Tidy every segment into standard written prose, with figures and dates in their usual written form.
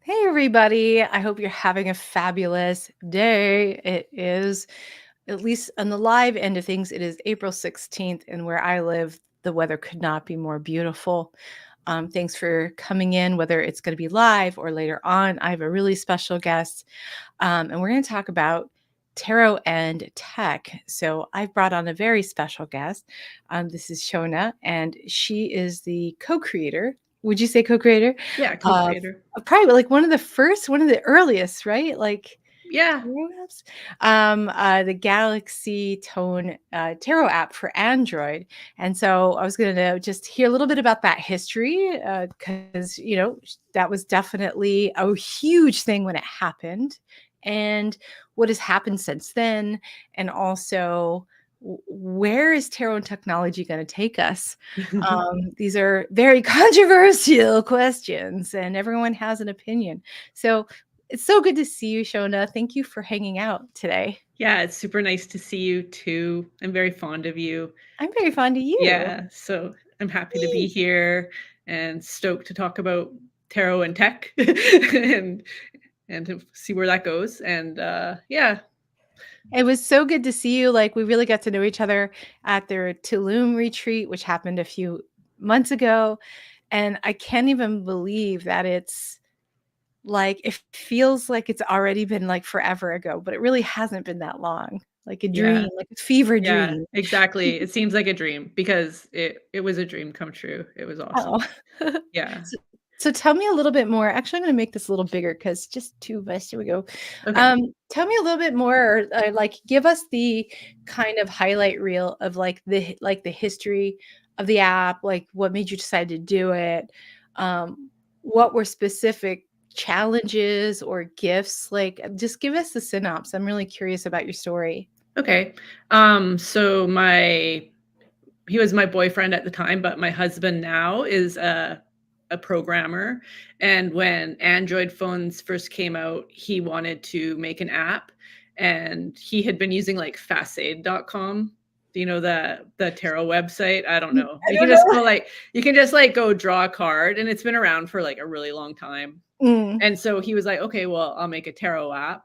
Hey, everybody. I hope you're having a fabulous day. It is, at least on the live end of things, it is April 16th, and where I live, the weather could not be more beautiful. Thanks for coming in, whether it's going to be live or later on. I have a really special guest, and we're going to talk about tarot and tech. So I've brought on a very special guest. This is Shonna, and she is the co-creator. Would you say co-creator? Yeah, Of co-creator. probably like one of the first, one of the earliest, right? Like Yeah. tarot apps. The Galaxy Tone tarot app for Android. And so I was going to just hear a little bit about that history because, that was definitely a huge thing when it happened and what has happened since then. And also, where is tarot and technology going to take us? These are very controversial questions, and everyone has an opinion. So it's so good to see you, Shona. Thank you for hanging out today. Yeah, it's super nice to see you too. I'm very fond of you. I'm very fond of you. Yeah, so I'm happy to be here and stoked to talk about tarot and tech and to see where that goes. And yeah. It was so good to see you. Like, we really got to know each other at their Tulum retreat, which happened a few months ago. And I can't even believe that it's like, it feels like it's already been like forever ago, but it really hasn't been that long. Like a Yeah. dream, like a fever Yeah, dream. exactly. It seems like a dream because it was a dream come true. It was Oh. awesome. Yeah. So so tell me a little bit more. Actually, I'm gonna make this a little bigger because just two of us. Here we go. Okay. Tell me a little bit more, or like give us the kind of highlight reel of like the history of the app, like what made you decide to do it, what were specific challenges or gifts, like just give us the synopsis. I'm really curious about your story. Okay. So he was my boyfriend at the time, but my husband now is a programmer. And when Android phones first came out, he wanted to make an app, and he had been using like fastaid.com. Do you know the tarot website? I don't know. I You can don't just know. go like you can just like go draw a card, and it's been around for like a really long time. Mm. And so he was like, okay, well, I'll make a tarot app.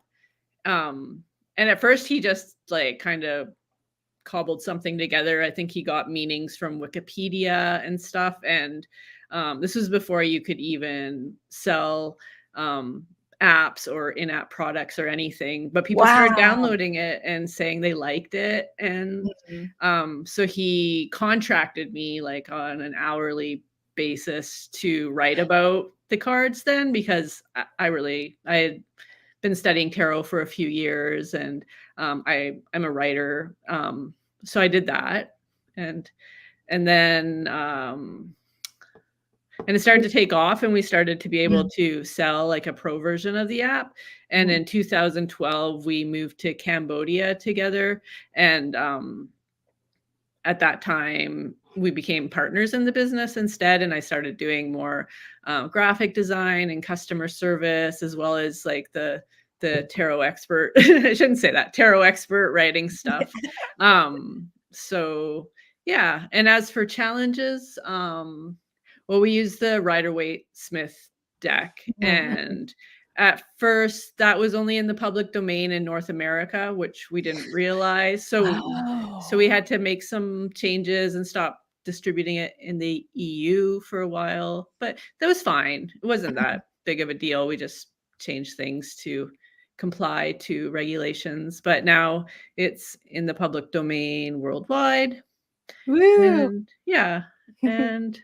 Um, and at first he just like kind of cobbled something together. I think he got meanings from Wikipedia and stuff. And this was before you could even sell apps or in-app products or anything. But people started Wow. downloading it and saying they liked it. And Mhm. so he contracted me like on an hourly basis to write about the cards then, because I had been studying tarot for a few years, and I'm a writer. So I did that, and and then and it started to take off, and we started to be able Mm. to sell like a pro version of the app. And Mhm. in 2012 we moved to Cambodia together, and at that time we became partners in the business instead, and I started doing more graphic design and customer service, as well as like the tarot expert I shouldn't say that, tarot expert writing stuff. So yeah. And as for challenges, well, we use the Rider-Waite Smith deck, Mhm. and at first that was only in the public domain in North America, which we didn't realize. So we Oh. had to make some changes and stop distributing it in the EU for a while, but that was fine. It wasn't that big of a deal. We just changed things to comply to regulations, but now it's in the public domain worldwide. Woo. And yeah, and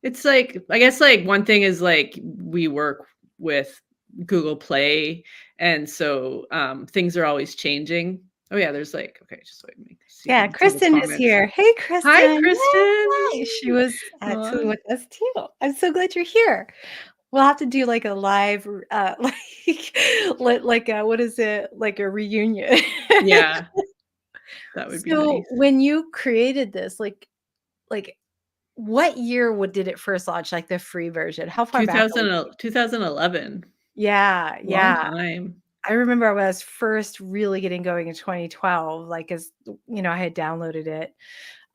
it's like, I guess like one thing is like we work with Google Play, and so things are always changing. Oh yeah, there's like, okay, just wait, make see if I Yeah, can see the Kristen is comments. here. Hey, Hi, Kristen. Kristen. Yay. She was Aw. actually with us too. I'm so glad you're here. We'll have to do like a live, what is it? Like a reunion. Yeah, that would be So nice. when you created this, like what year did it first launch? Like the free version? How far back are we? 2011. Yeah, Long yeah. time. I remember when I was first really getting going in 2012, like I had downloaded it.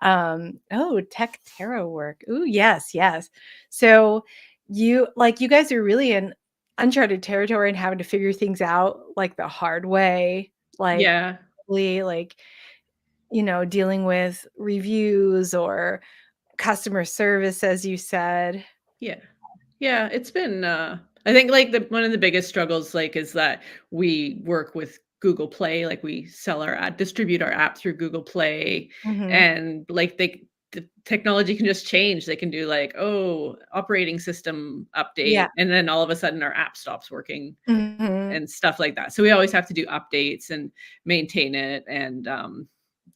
Oh, tech tarot work. Ooh, yes, yes. So you guys are really in uncharted territory and having to figure things out, like, the hard way, like, Yeah. really, like, dealing with reviews or customer service, as you said. Yeah. Yeah, it's been, I think, like, the one of the biggest struggles, like, is that we work with Google Play, like, we sell our app distribute our app through Google Play, Mhm. and, like, the technology can just change. They can do, like, "Oh, operating system Yeah. update," and then all of a sudden our app stops working Mhm. and stuff like that. So we always have to do updates and maintain it and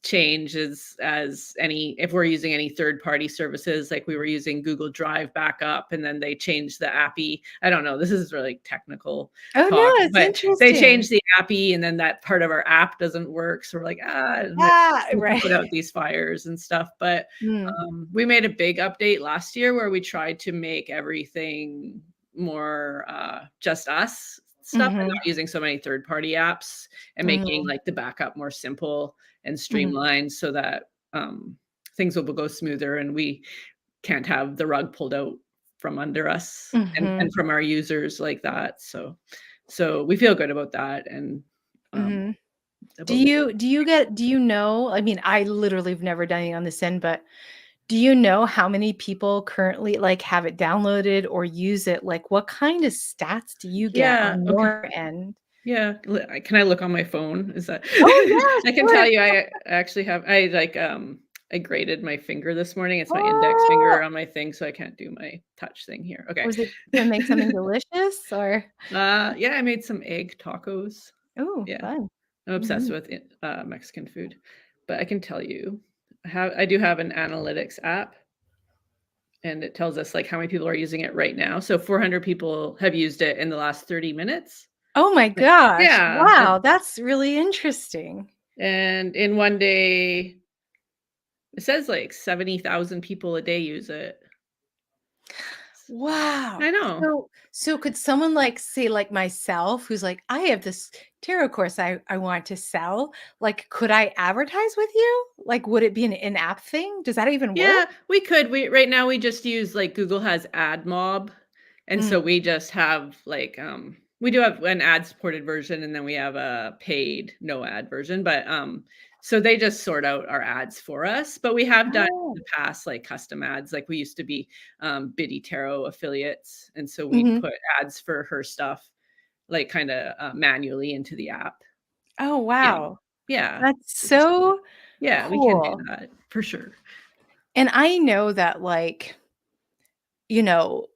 change as any if we're using any third party services, like we were using Google Drive backup and then they changed the appy. I don't know. This is really technical Oh, talk, no, it's but they interesting. changed the appy and then that part of our app doesn't work. So we're like, Ah, we can right. put out these fires and stuff. But Mm. we made a big update last year where we tried to make everything more just us stuff and Mhm. not using so many third party apps and making Mhm. like the backup more simple and Mhm. streamlined so that things will go smoother and we can't have the rug pulled out from under us and Mhm. from our users like that. So we feel good about that and um, Mhm. Do about you do you get do you know I mean, I literally have never done it on this end, but do you know how many people currently, like, have it downloaded or use it? Like, what kind of stats do you get yeah, on okay. your end? Yeah, can I look on my phone? Is that Oh, yeah, I can sure. tell you I actually have I graded my finger this morning. It's my index Oh, finger on my thing, so I can't do my touch thing here. Okay. was it to make something delicious or Yeah, I made some egg tacos. Oh, Yeah, fun. I'm obsessed Mhm. with Mexican food. But I can tell you, I do have an analytics app, and it tells us, like, how many people are using it right now. So 400 people have used it in the last 30 minutes. Oh my Like gosh. yeah, Wow, that's really interesting. and in one day it says like 70,000 people a day use it. Wow. I know. So could someone like say like myself who's like, I have this tarot course I want to sell. Like, could I advertise with you? Like, would it be an in-app thing? Does that even work? Yeah, we could. We right now we just use like Google has AdMob, and Mm. so we just have like we do have an ad supported version and then we have a paid no ad version, but so they just sort out our ads for us. But we have done Oh. in the past like custom ads. Like we used to be Biddy Tarot affiliates, and so we'd Mhm. put ads for her stuff like kind of manually into the app. Oh, Yeah. wow. Yeah. That's so Yeah, we can do cool. that for sure. And I know that like, you know,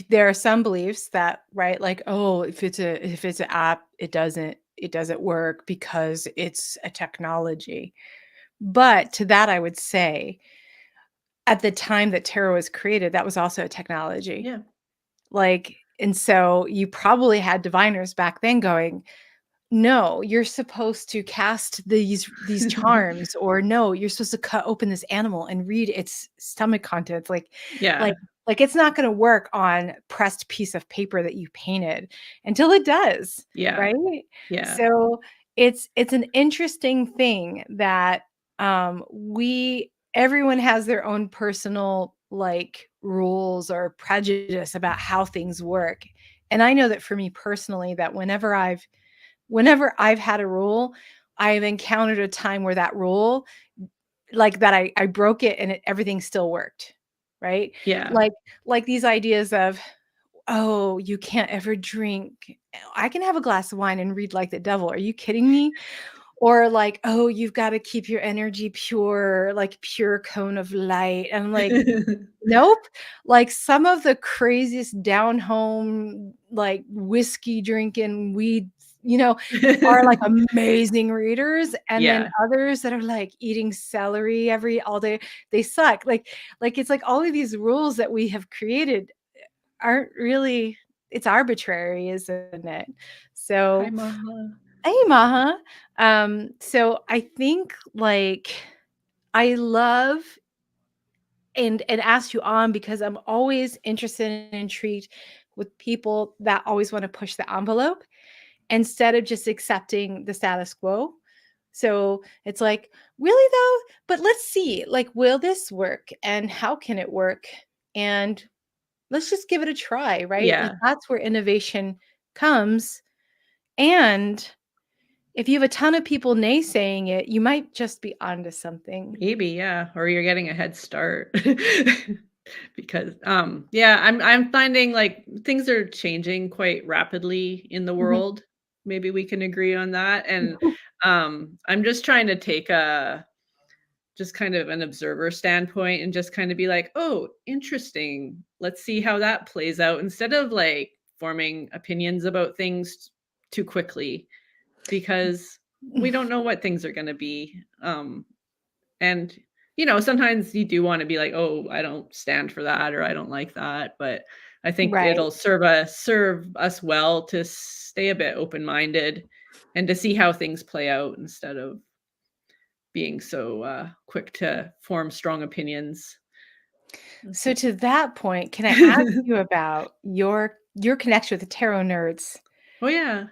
there are some beliefs that, right, like, oh, if it's an app, it doesn't work because it's a technology. But to that I would say, at the time that tarot was created, that was also a technology. Yeah. Like, and so you probably had diviners back then going, "No, you're supposed to cast these charms," or, "No, you're supposed to cut open this animal and read its stomach contents." Yeah. Like like, it's not gonna work on pressed piece of paper that you painted until it does, Yeah. right? Yeah. So, it's an interesting thing that, we everyone has their own personal, like, rules or prejudice about how things work, and I know that for me personally, that whenever I've had a rule, I've encountered a time where that rule, like, that I broke it and everything still worked, right? Yeah. Like like these ideas of, "Oh, you can't ever drink I can have a glass of wine and read like the devil. Are you kidding me?" Or like, "Oh, you've gotta keep your energy pure, like pure cone of light." And I'm like, nope. Like, some of the craziest down home, like, whiskey drinking, weed, you know, are, like, amazing readers, and then Yeah. others that are, like, eating celery every all day, they suck. It's like all of these rules that we have created aren't really it's arbitrary, isn't it? Hi, So Maha. hey, Maha. So I think, like, I love and asked you on because I'm always interested and intrigued with people that always want to push the envelope instead of just accepting the status quo. So it's like, really though? But let's see, like, will this work and how can it work? And let's just give it a try, right? Like, Yeah. that's where innovation comes, and if you have a ton of people naysaying it, you might just be onto something. Maybe, yeah, or you're getting a head start. Because, yeah, I'm finding, like, things are changing quite rapidly in the Mhm. world. Maybe we can agree on that, and, I'm just trying to take a just kind of an observer standpoint and just kind of be like, "Oh, interesting. Let's see how that plays out," instead of, like, forming opinions about things too quickly because we don't know what things are gonna be, and, sometimes you do wanna be like, "Oh, I don't stand for that," or "I don't like that," but I think Right. it'll serve us well to stay a bit open-minded and to see how things play out instead of being so, quick to form strong opinions. That's So it. to that point, can I ask you about your connection with the tarot nerds, Oh, yeah.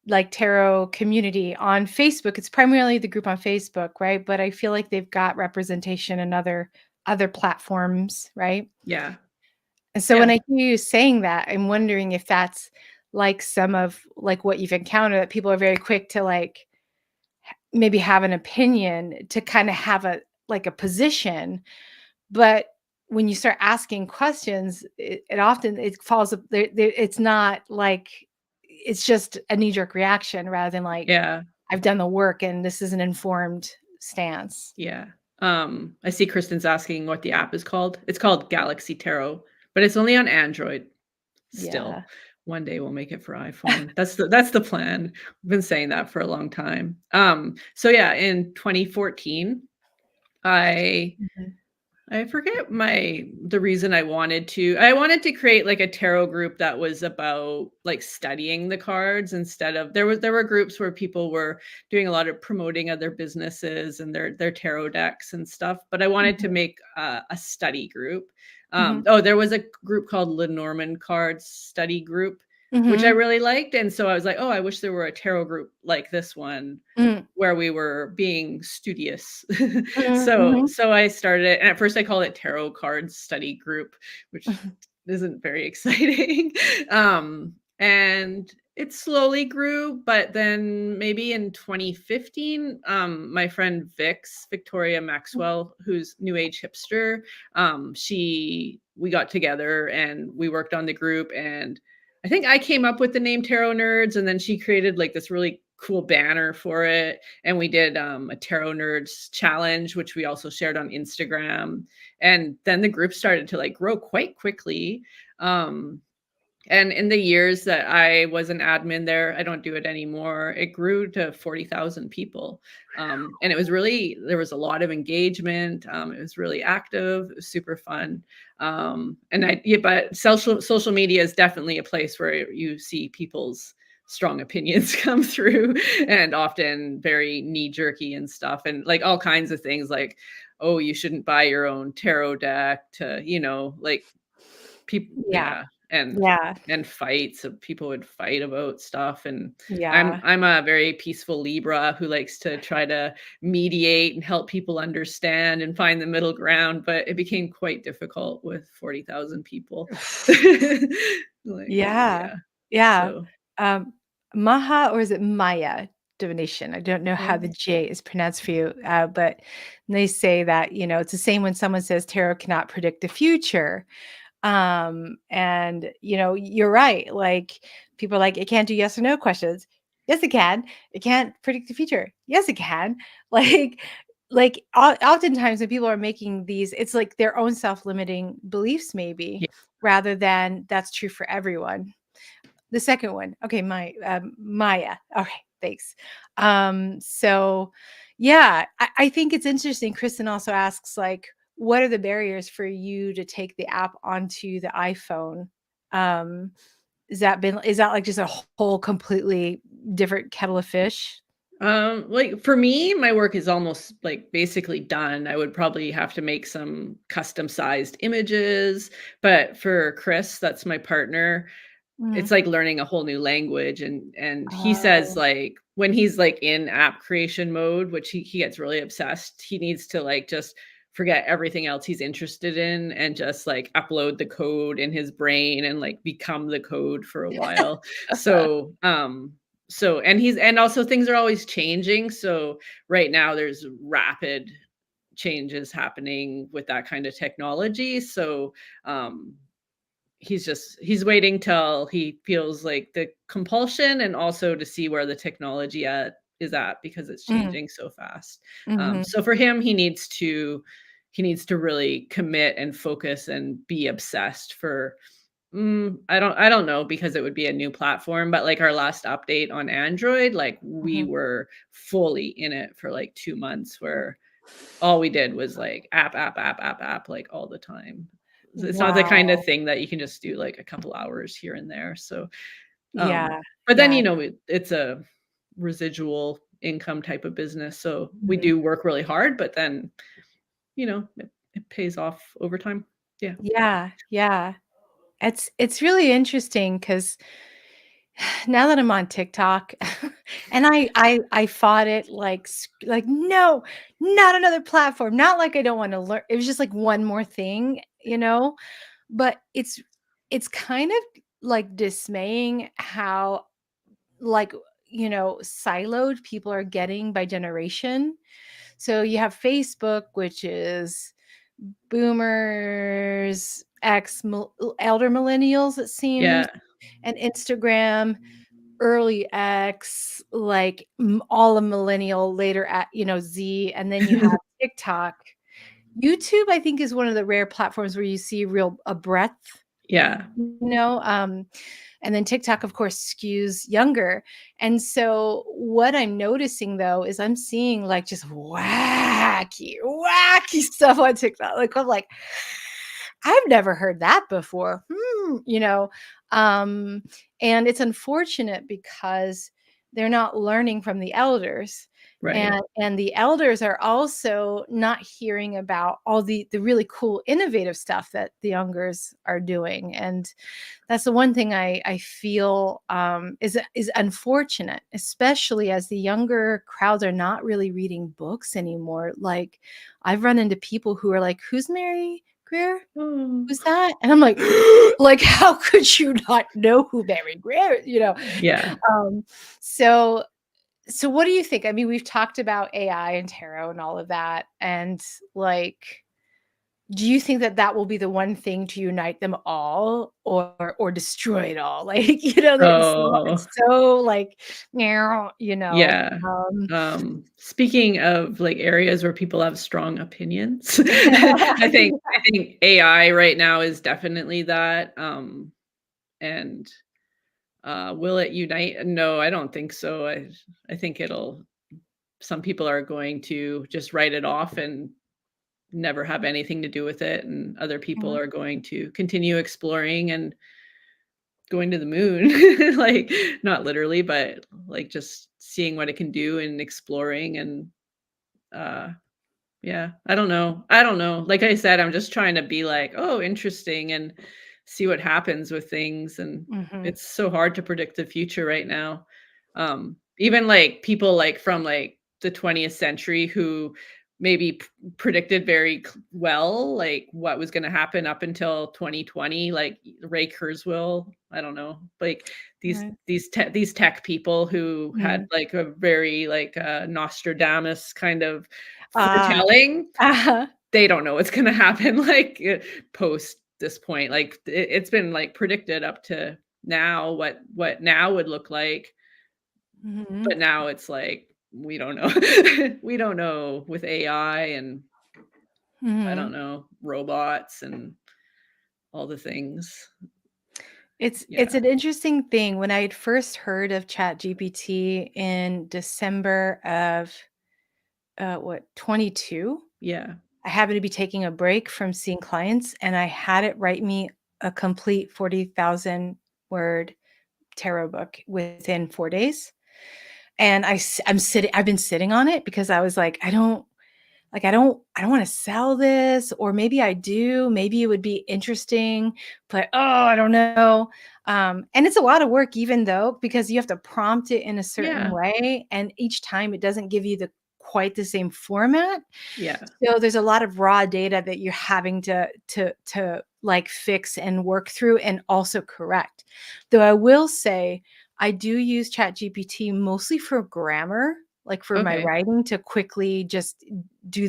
like tarot community on Facebook? It's primarily the group on Facebook, right? But I feel like they've got representation in other platforms, right? Yeah. And so when Yeah. I hear you saying that, I'm wondering if that's like some of like what you've encountered, that people are very quick to like maybe have an opinion, to kind of have a like a position. But when you start asking questions, it often it falls there, it's not like it's just a knee-jerk reaction rather than like, Yeah. "I've done the work and this is an informed stance." Yeah. I see Kristen's asking what the app is called. It's called Galaxy Tarot, but it's only on Android still. Yeah. One day we'll make it for iPhone. That's the plan. We've been saying that for a long time. So yeah, in 2014, I Mhm. I forget the reason I wanted to create like a tarot group that was about like studying the cards instead of there were groups where people were doing a lot of promoting other businesses and their tarot decks and stuff, but I wanted to Mhm. make a study group. Mhm. Oh, there was a group called Lenormand Cards Study Group, which I Mhm. really liked, and so I was like, "Oh, I wish there were a tarot group like this one Mm. where we were being studious." Mhm. So Mhm. so I started and at first I called it Tarot Cards Study Group, which Mhm. isn't very exciting. And it slowly grew, but then maybe in 2015, my friend Victoria Maxwell, who's new age hipster, we got together and we worked on the group, and I think I came up with the name Tarot Nerds, and then she created like this really cool banner for it, and we did a Tarot Nerds challenge, which we also shared on Instagram, and then the group started to like grow quite quickly. Um, and in the years that I was an admin there, I don't do it anymore. It grew to 40,000 people. And there was a lot of engagement. It was really active. It was super fun. Yeah, but social media is definitely a place where you see people's strong opinions come through, and often very knee jerky and stuff, and like all kinds of things like, oh, you shouldn't buy your own tarot deck, to, like people, Yeah. yeah, Yeah. and fights of people would fight about stuff, and I'm Yeah. I'm a very peaceful Libra who likes to try to mediate and help people understand and find the middle ground, but it became quite difficult with 40,000 people. Like, Yeah. yeah. Yeah. So, Um, Maha, or is it Maya divination? I don't know how the oh, J is pronounced for you, but they say that, it's the same when someone says tarot cannot predict the future. And you're right. Like, people are like, it can't do yes or no questions. Yes, it can. It can't predict the future. Yes, it can. Like, oftentimes when people are making these, it's like their own self-limiting beliefs, maybe, yeah. rather than that's true for everyone. The second one. Okay, Maya. Okay, thanks. So yeah, I think it's interesting. Kristen also asks, like, what are the barriers for you to take the app onto the iPhone? Um, is that like just a whole completely different kettle of fish? Like for me, my work is almost like basically done. I would probably have to make some custom sized images, but for Chris, that's my partner, it's Mm. like learning a whole new language, and he says, Oh. like, when he's, like, in app creation mode, which he gets really obsessed, he needs to, like, just forget everything else he's interested in and just like upload the code in his brain and like become the code for a while. So, and also things are always changing. So right now there's rapid changes happening with that kind of technology. So, um, he's waiting till he feels like the compulsion and also to see where the technology is at because it's Mm, changing so fast. mhm, So for him, he needs to really commit and focus and be obsessed for I don't know because it would be a new platform, but like our last update on Android, like we mhm. were fully in it for like 2 months where all we did was like app, like all the time. It's not the kind of Wow. thing that you can just do like a couple hours here and there. So, Yeah, but then, yeah. it's a residual income type of business. So we Mhm. do work really hard, but then, it pays off over time. Yeah. Yeah, yeah. It's really interesting because now that I'm on TikTok, and I fought it like, "No, not another platform." Not like I don't wanna learn it was just like one more thing, you know? But it's kind of, like, dismaying how, like, siloed people are getting by generation. So you have Facebook, which is boomers, elder millennials, it seems, Yeah. and Instagram, early X, like all a millennial, later at Z, and then you have TikTok. YouTube, I think, is one of the rare platforms where you see real a breadth, Yeah. you know, um, and then TikTok, of course, skews younger. And so what I'm noticing though is I'm seeing like just wacky stuff on TikTok. Like I'm like, I've never heard that before. Um, and it's unfortunate because they're not learning from the elders. Right. And the elders are also not hearing about all the really cool innovative stuff that the youngers are doing. And that's the one thing I feel, is unfortunate, especially as the younger crowds are not really reading books anymore. Like, I've run into people who are like, "Who's Mary Greer? Oh. Who's that?" And I'm like, like, how could you not know who Mary Greer is? Yeah. Um, so so what do you think? I mean, we've talked about AI and tarot and all of that, and, like, do you think that that will be the one thing to unite them all or destroy it all? Like, that Oh. it's so, like, meow, you know? Yeah. Speaking of, like, areas where people have strong opinions, I think AI right now is definitely that, and, will it unite? No, I don't think so. I think it'll some people are going to just write it off and never have anything to do with it, and other people Mhm, are going to continue exploring and going to the moon, like, not literally, but, like, just seeing what it can do and exploring and, uh, yeah, I don't know. Like I said, I'm just trying to be like, "Oh, interesting," and see what happens with things, and mhm, it's so hard to predict the future right now. Even, like, people, like, from, like, the 20th century who maybe predicted very well, like, what was gonna happen up until 2020, like, Ray Kurzweil, I don't know, like, these right. these tech people who had, Mhm. like, a very, like, Nostradamus kind of Ah, foretelling, uh-huh. they don't know what's gonna happen, like, post this point, like, it's been, like, predicted up to now what now would look like, Mhm, but now it's like, we don't know. We don't know with AI and I don't mhm. know, robots and all the things. It's Yeah, an interesting thing. When I had first heard of ChatGPT in December of, 22? yeah. I happened to be taking a break from seeing clients, and I had it write me a complete 40,000 word tarot book within 4 days, and I've been sitting on it because I was like, I don't wanna sell this, or maybe I do, maybe it would be interesting, but, oh, I don't know. And it's a lot of work even though because you have to prompt it in a certain Yeah, way, and each time it doesn't give you the quite the same format. Yeah. So there's a lot of raw data that you're having to like fix and work through and also correct. Though I will say I do use ChatGPT mostly for grammar, like for my Okay. writing to quickly just do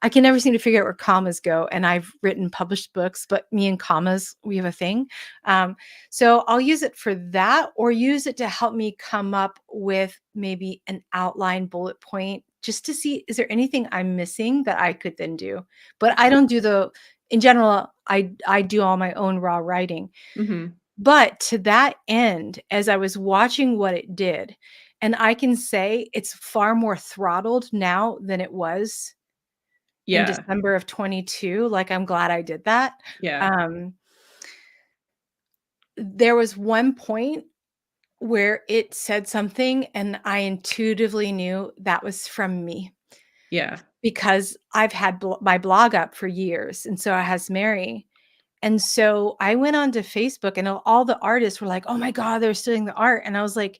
I can never seem to figure out where commas go. And I've written published books, but me and commas, we have a thing. Um, so I'll use it for that or use it to help me come up with maybe an outline bullet point just to see, is there anything I'm missing that I could then do? But I don't do in general, I do all my own raw writing. Mhm. But to that end, as I was watching what it did, and I can say it's far more throttled now than it was in Yeah. December of 22. Like, I'm glad I did that. Yeah. Um, there was one point where it said something, and I intuitively knew that was from me Yeah. because I've had my blog up for years, and so has Mary. And so I went onto Facebook, and all the artists were like, "Oh my god, they're stealing the art." And I was like,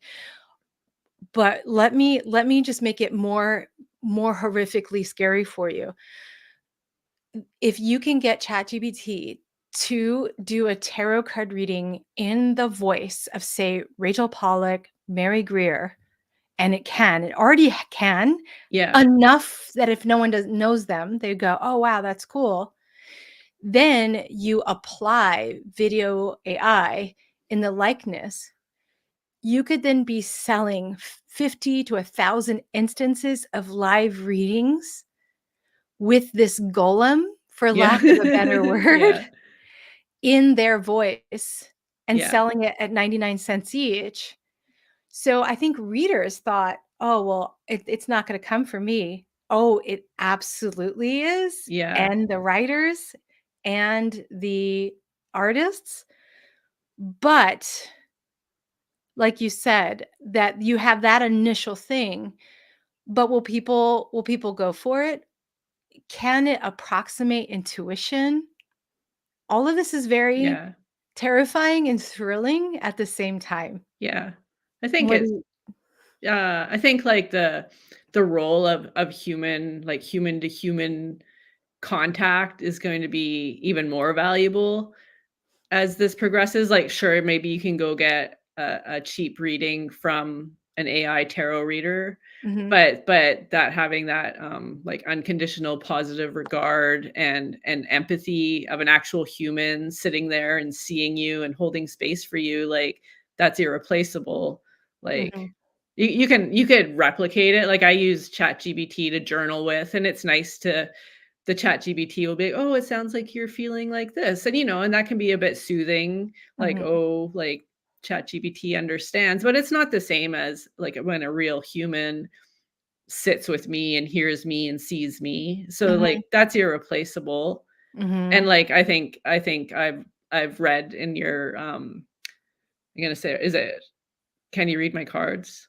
"But let me just make it more horrifically scary for you. If you can get ChatGPT to do a tarot card reading in the voice of, say, Rachel Pollack, Mary Greer, and it already can, Yeah. enough that if no one knows them, they go, "Oh, wow, that's cool." Then you apply video AI in the likeness. You could then be selling 50 to 1,000 instances of live readings with this golem, for Yeah. lack of a better word, Yeah. in their voice and Yeah. selling it at 99 cents each. So I think readers thought, "Oh, well, it's not gonna come from me." Oh, it absolutely is, Yeah. and the writers and the artists, but like you said, that you have that initial thing, but will people go for it? Can it approximate intuition? All of this is very Yeah. terrifying and thrilling at the same time. Yeah. I think What do it's you I think, like, the role of human like, human to human contact is going to be even more valuable as this progresses. Like, sure, maybe you can go get a cheap reading from an AI tarot reader, Mhm, but that having that, like, unconditional positive regard and empathy of an actual human sitting there and seeing you and holding space for you, like, that's irreplaceable. Like, mhm, you could replicate it. Like, I use ChatGPT to journal with, and it's nice to the ChatGPT will be, "Oh, it sounds like you're feeling like this." And, and that can be a bit soothing, like, mhm, "Oh, like, ChatGPT understands," but it's not the same as, like, when a real human sits with me and hears me and sees me. So, mhm, like, that's irreplaceable. And, mhm. like, I think I've read in your, I'm gonna say, is it "Can you read my cards?"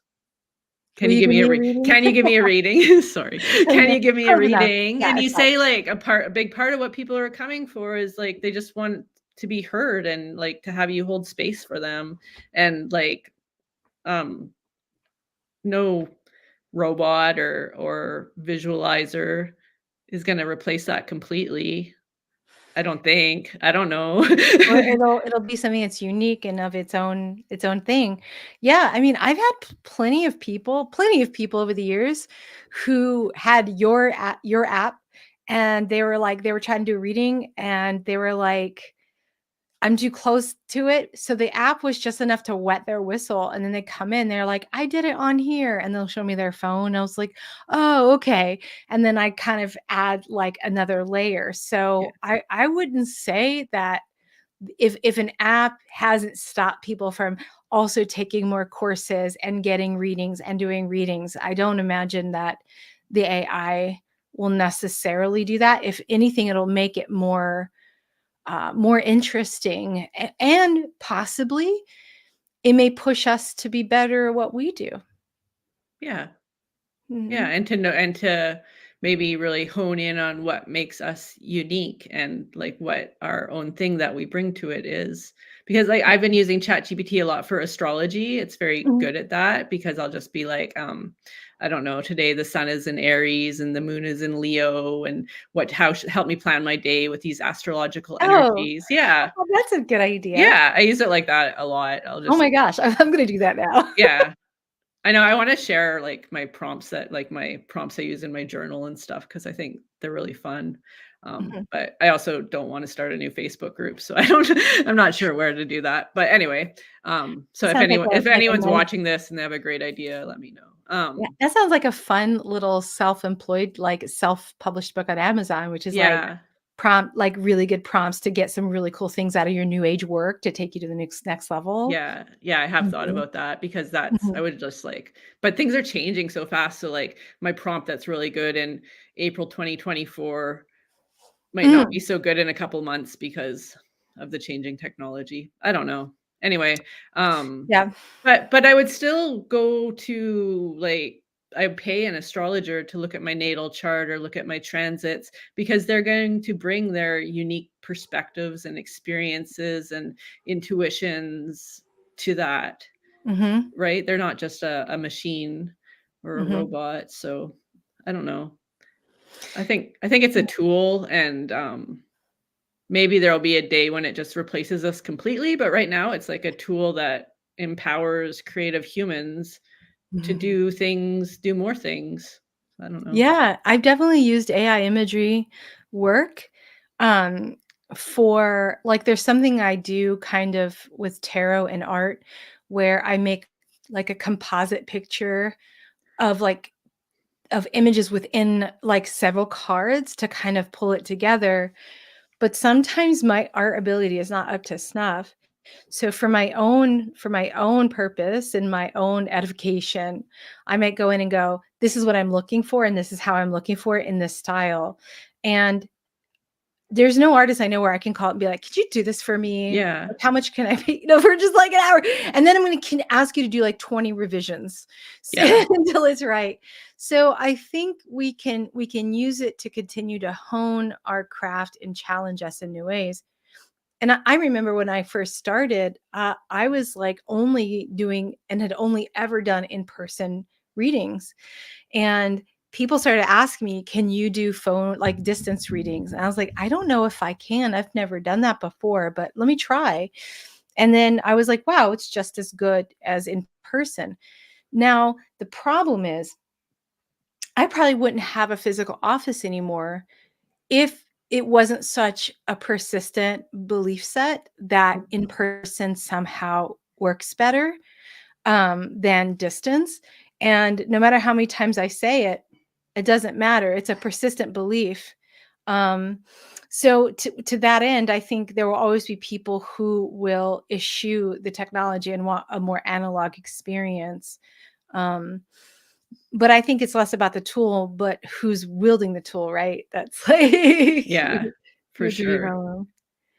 Will you give me a reading? Can you give me a reading? Sorry. Can Yeah, you give me a close enough. reading? Yeah, And you it's fine. say, like, a big part of what people are coming for is, like, they just want to be heard and, like, to have you hold space for them. And, like, um, no robot or visualizer is gonna replace that completely. I don't think. I don't know. Or it'll be something that's unique and of its own thing. Yeah, I mean, I've had plenty of people over the years who had your app, and they were trying to do a reading, and they were like, I'm too close to it. So the app was just enough to wet their whistle. And then they come in, they're like, I did it on here. And they'll show me their phone. I was like, oh, okay. And then I kind of add like another layer. Yeah. So I wouldn't say that if an app hasn't stopped people from also taking more courses and getting readings and doing readings, I don't imagine that the AI will necessarily do that. If anything, it'll make it more interesting, and possibly it may push us to be better at what we do. Yeah. Yeah, Mhm, and to maybe really hone in on what makes us unique and, like, what our own thing that we bring to it is. Because, like, I've been using ChatGPT a lot for astrology. It's very Mhm. good at that because I'll just be like, I don't know, today the sun is in Aries and the moon is in Leo, and how should help me plan my day with these astrological Oh, energies. Yeah. well, that's a good idea. Yeah, I use it like that a lot. I'll Oh just my gosh, I'm gonna do that now. yeah. I know I wanna share, like, my prompts I use in my journal and stuff because I think they're really fun. Mhm. But I also don't wanna start a new Facebook group, so I don't I'm not sure where to do that. But anyway, so It sounds if like a anyone's nice. watching this and they have a great idea, let me know. Yeah, that sounds like a fun little self-employed, like, self-published book on Amazon, which is, like, Yeah. really good prompts to get some really cool things out of your new age work to take you to the next level. Yeah, yeah, I have thought Mhm, about that because I mhm. would just like but things are changing so fast, so, like, my prompt that's really good in April 2024 might not be Mm, so good in a couple months because of the changing technology. I don't know. Anyway, um, yeah, but I would still go to, like, I pay an astrologer to look at my natal chart or look at my transits because they're going to bring their unique perspectives and experiences and intuitions to that, mhm, right? They're not just a machine or a mhm. robot, so I don't know. I think it's a tool and, maybe there'll be a day when it just replaces us completely, but right now it's like a tool that empowers creative humans to Mhm. do more things. I don't know. Yeah, I've definitely used AI imagery work, um, for like, there's something I do kind of with tarot and art where I make, like, a composite picture of, like, of images within, like, several cards to kind of pull it together, but sometimes my art ability is not up to snuff. So for my own purpose and my own edification, I might go in and go, "This is what I'm looking for, and this is how I'm looking for it in this style." And there's no artist I know where I can call it and be like, "Could you do this for me? Yeah. Like, how much can I pay?" For just like an hour. And then I'm gonna can ask you to do like 20 revisions Yeah. until it's right. So I think we can use it to continue to hone our craft and challenge us in new ways. And I remember when I first started, I was like only doing and had only ever done in-person readings. And people started asking me, "Can you do phone like distance readings?" And I was like, "I don't know if I can. I've never done that before, but let me try." And then I was like, "Wow, it's just as good as in person." Now, the problem is I probably wouldn't have a physical office anymore if it wasn't such a persistent belief set that in person somehow works better, than distance, and no matter how many times I say it, it doesn't matter, it's a persistent belief. Um, so to that end, I think there will always be people who will eschew the technology and want a more analog experience. Um, but I think it's less about the tool, but who's wielding the tool, right? That's like Yeah. For your dream sure. home.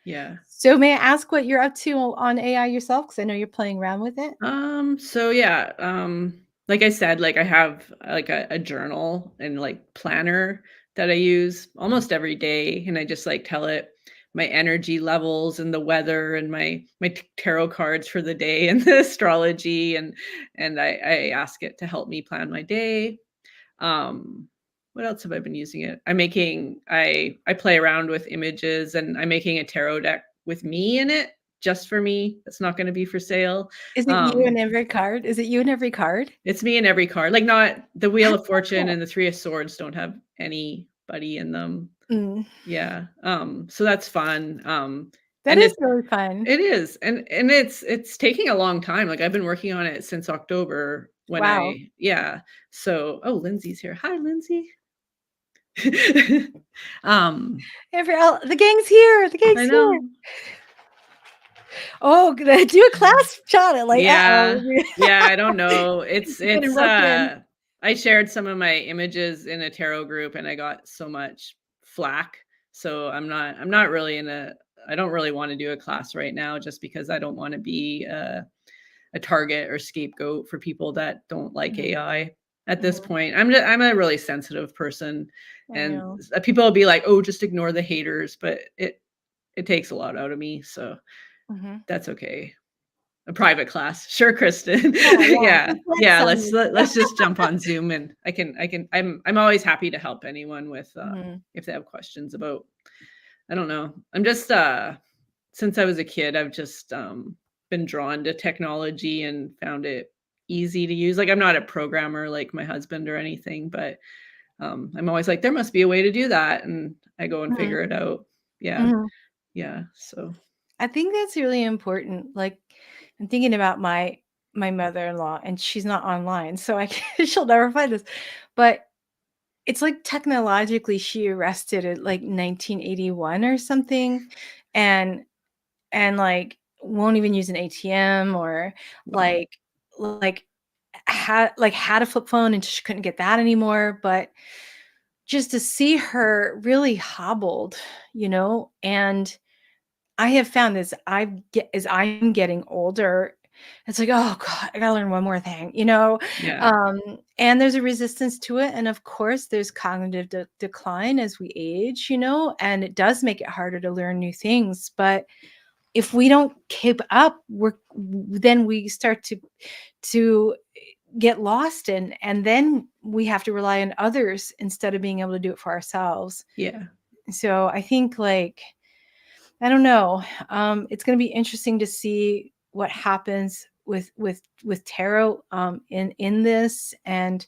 Yeah. So may I ask what you're up to on AI yourself? Because I know you're playing around with it. So yeah, like I said, like I have like a journal and like planner that I use almost every day, and I just like tell it my energy levels and the weather and my tarot cards for the day and the astrology, and I ask it to help me plan my day. Um, what else have I been using it? I play around with images and I'm making a tarot deck with me in it, just for me. It's not gonna be for sale. Is it you in Um, every card? Is it you in every card? it's me in every card. Like not the Wheel That's of so Fortune cool. and the Three of Swords don't have anybody in them. Mm, Yeah. So that's fun. that And is really fun. it is, and it's taking a long time. Like I've been working on it since October when Wow. yeah. So oh, Lindsay's here. Hi, Lindsay. Um, The gang's here. The I gang's here. know. Oh, gonna do a class shot at like, uh-oh. Yeah. Yeah, I don't know. Getting roped in. I shared some of my images in a tarot group and I got so much flack. So I'm not really in a I don't really want to do a class right now just because I don't want to be a target or scapegoat for people that don't like Mhm, AI at this mhm. point. I'm a really sensitive person I and know. people will be like, "Oh, just ignore the haters," but it takes a lot out of me. So Mhm. That's okay. A private class. Sure, Kristen. Yeah, yeah, Yeah. just let Yeah, someone let's just jump on Zoom, and I'm always happy to help anyone with, Mhm, if they have questions about, I don't know. I'm just, since I was a kid, I've just, been drawn to technology and found it easy to use. Like, I'm not a programmer like my husband or anything, but, I'm always like, "There must be a way to do that," and I go and mhm, figure it out. Yeah. mhm. Yeah. So I think that's really important, like, I'm thinking about my mother-in-law, and she's not online, so I can she'll never find this, but it's, like, technologically, she arrested at, like, 1981 or something, and like, won't even use an ATM or, wow. like like, had a flip phone, and she couldn't get that anymore, but just to see her really hobbled, and I have found as I'm getting older, it's like, "Oh god, I gotta learn one more thing," Yeah. and there's a resistance to it, and of course, there's cognitive decline as we age, and it does make it harder to learn new things, but if we don't keep up, then we start to get lost and then we have to rely on others instead of being able to do it for ourselves. Yeah. So I think, like, I don't know. It's going to be interesting to see what happens with tarot in this, and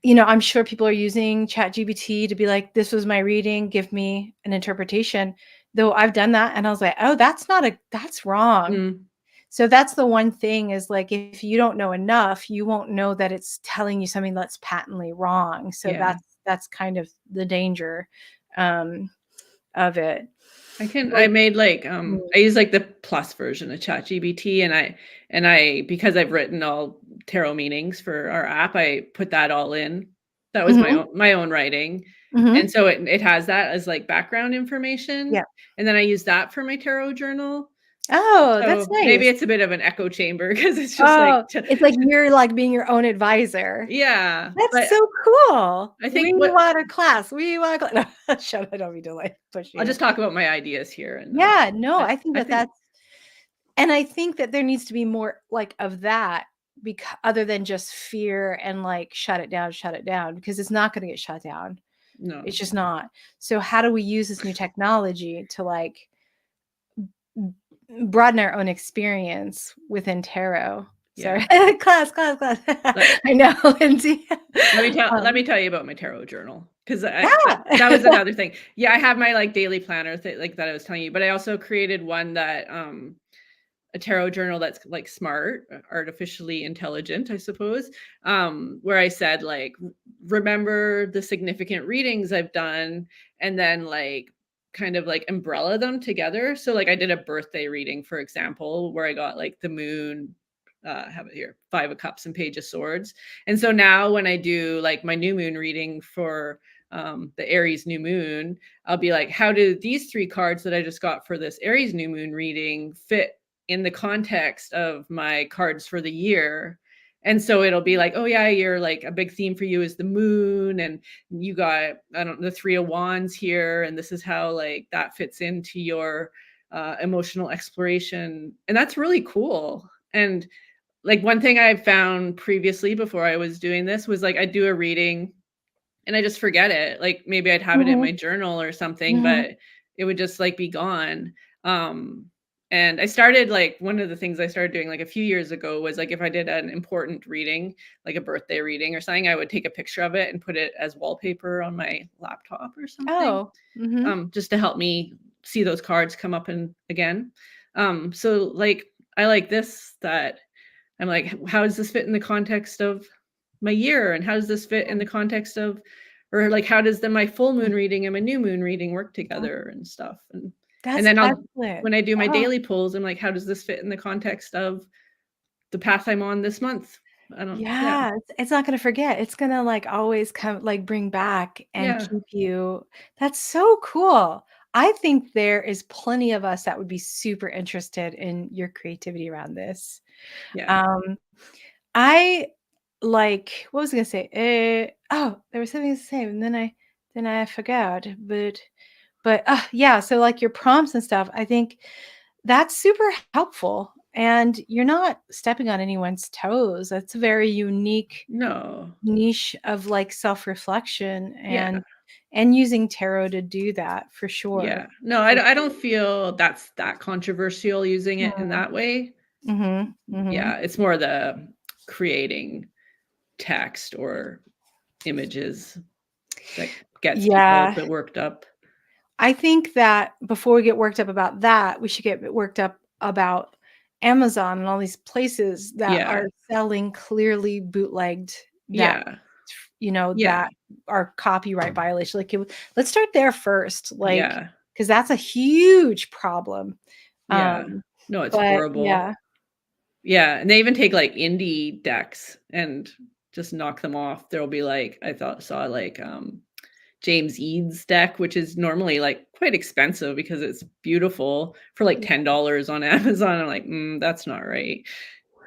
I'm sure people are using ChatGPT to be like, "This was my reading. Give me an interpretation." Though I've done that, and I was like, "Oh, that's wrong." Mm, So that's the one thing is like if you don't know enough, you won't know that it's telling you something that's patently wrong. So yeah. that's kind of the danger um, of it. I Like, made like, mm, I use like the plus version of ChatGPT, and because I've written all tarot meanings for our app, I put that all in. That was mhm, my own writing. And mhm. so it has that as like background information. Yeah. And then I use that for my tarot journal. Oh, that's So maybe nice. it's a bit of an echo chamber because it's just like Oh, it's like you're like being your own advisor. yeah. That's But so cool. I We think what want a class. We want a class. No, shut up. I don't mean to like push I'll you. just talk about my ideas here, and Yeah, no, I I think I that think that's and I think that there needs to be more like of that other than just fear and like shut it down because it's not going to get shut down. It's no. just not. So how do we use this new technology to like b- broaden our own experience within tarot? Yeah. Sorry, class. Let I know, Lindsay. let me um, tell you about my tarot journal, 'cause that was yeah. another thing. Yeah, I have my, like, daily planner like, that I was telling you, but I also created one that, a tarot journal that's, like, smart, artificially intelligent, I suppose, where I said, like, "R remember the significant readings I've done," and then, like, kind of, like, umbrella them together. So, like, I did a birthday reading, for example, where I got, like, the moon, I have it here, 5 of cups and page of swords. And so now when I do, like, my new moon reading for, the Aries new moon, I'll be like, "How do these 3 cards that I just got for this Aries new moon reading fit in the context of my cards for the year?" And so it'll be like, "Oh yeah, you're like a big theme for you is the moon, and you got, I don't the 3 of wands here, and this is how like that fits into your emotional exploration." And that's really cool. And like one thing I found previously before I was doing this was like I'd do a reading and I just forget it. Like, maybe I'd have it in Mhm, my journal or something, mhm. but it would just, like, be gone. And I started like one of the things I started doing, like, a few years ago was, like, if I did an important reading, like a birthday reading or something, I would take a picture of it and put it as wallpaper on my laptop or something, Oh, mhm. just to help me see those cards come up and again. So, like, I like this that I'm like, how does this fit in the context of my year? And how does this fit in the context of, or like, how does my full moon reading and my new moon reading work Mhm. together and stuff? And That's then excellent. when I do my Oh, daily polls, I'm like, how does this fit in the context of the path I'm on this month? I don't, yeah, yeah, it's not gonna forget. It's gonna, like, always come like, bring back and yeah, keep you that's so cool. I think there is plenty of us that would be super interested in your creativity around this. yeah. Um, I like what was I gonna say? Oh, there was something to say, and then I forgot, but, yeah, so, like, your prompts and stuff, I think That's super helpful, and you're not stepping on anyone's toes. That's a very unique No. niche of, like, self-reflection Yeah. and using tarot to do that for sure, Yeah. No, for I sure. don't feel that's that controversial using it in Mm, that way. mhm, mhm. Yeah, it's more the creating text or images that gets people a Yeah. bit worked up. I think that before we get worked up about that, we should get worked up about Amazon and all these places that Yeah. are selling clearly bootlegged that, Yeah. that Yeah. are copyright violation. Like, let's start there first, like, Yeah. because that's a huge problem. Yeah. Um, No, it's but horrible. yeah, Yeah, and they even take, like, indie decks and just knock them off. There'll be, like I thought saw, like, James Eads deck, which is normally, like, quite expensive because it's beautiful for, like, yeah, $10 on Amazon. I'm like, that's not right."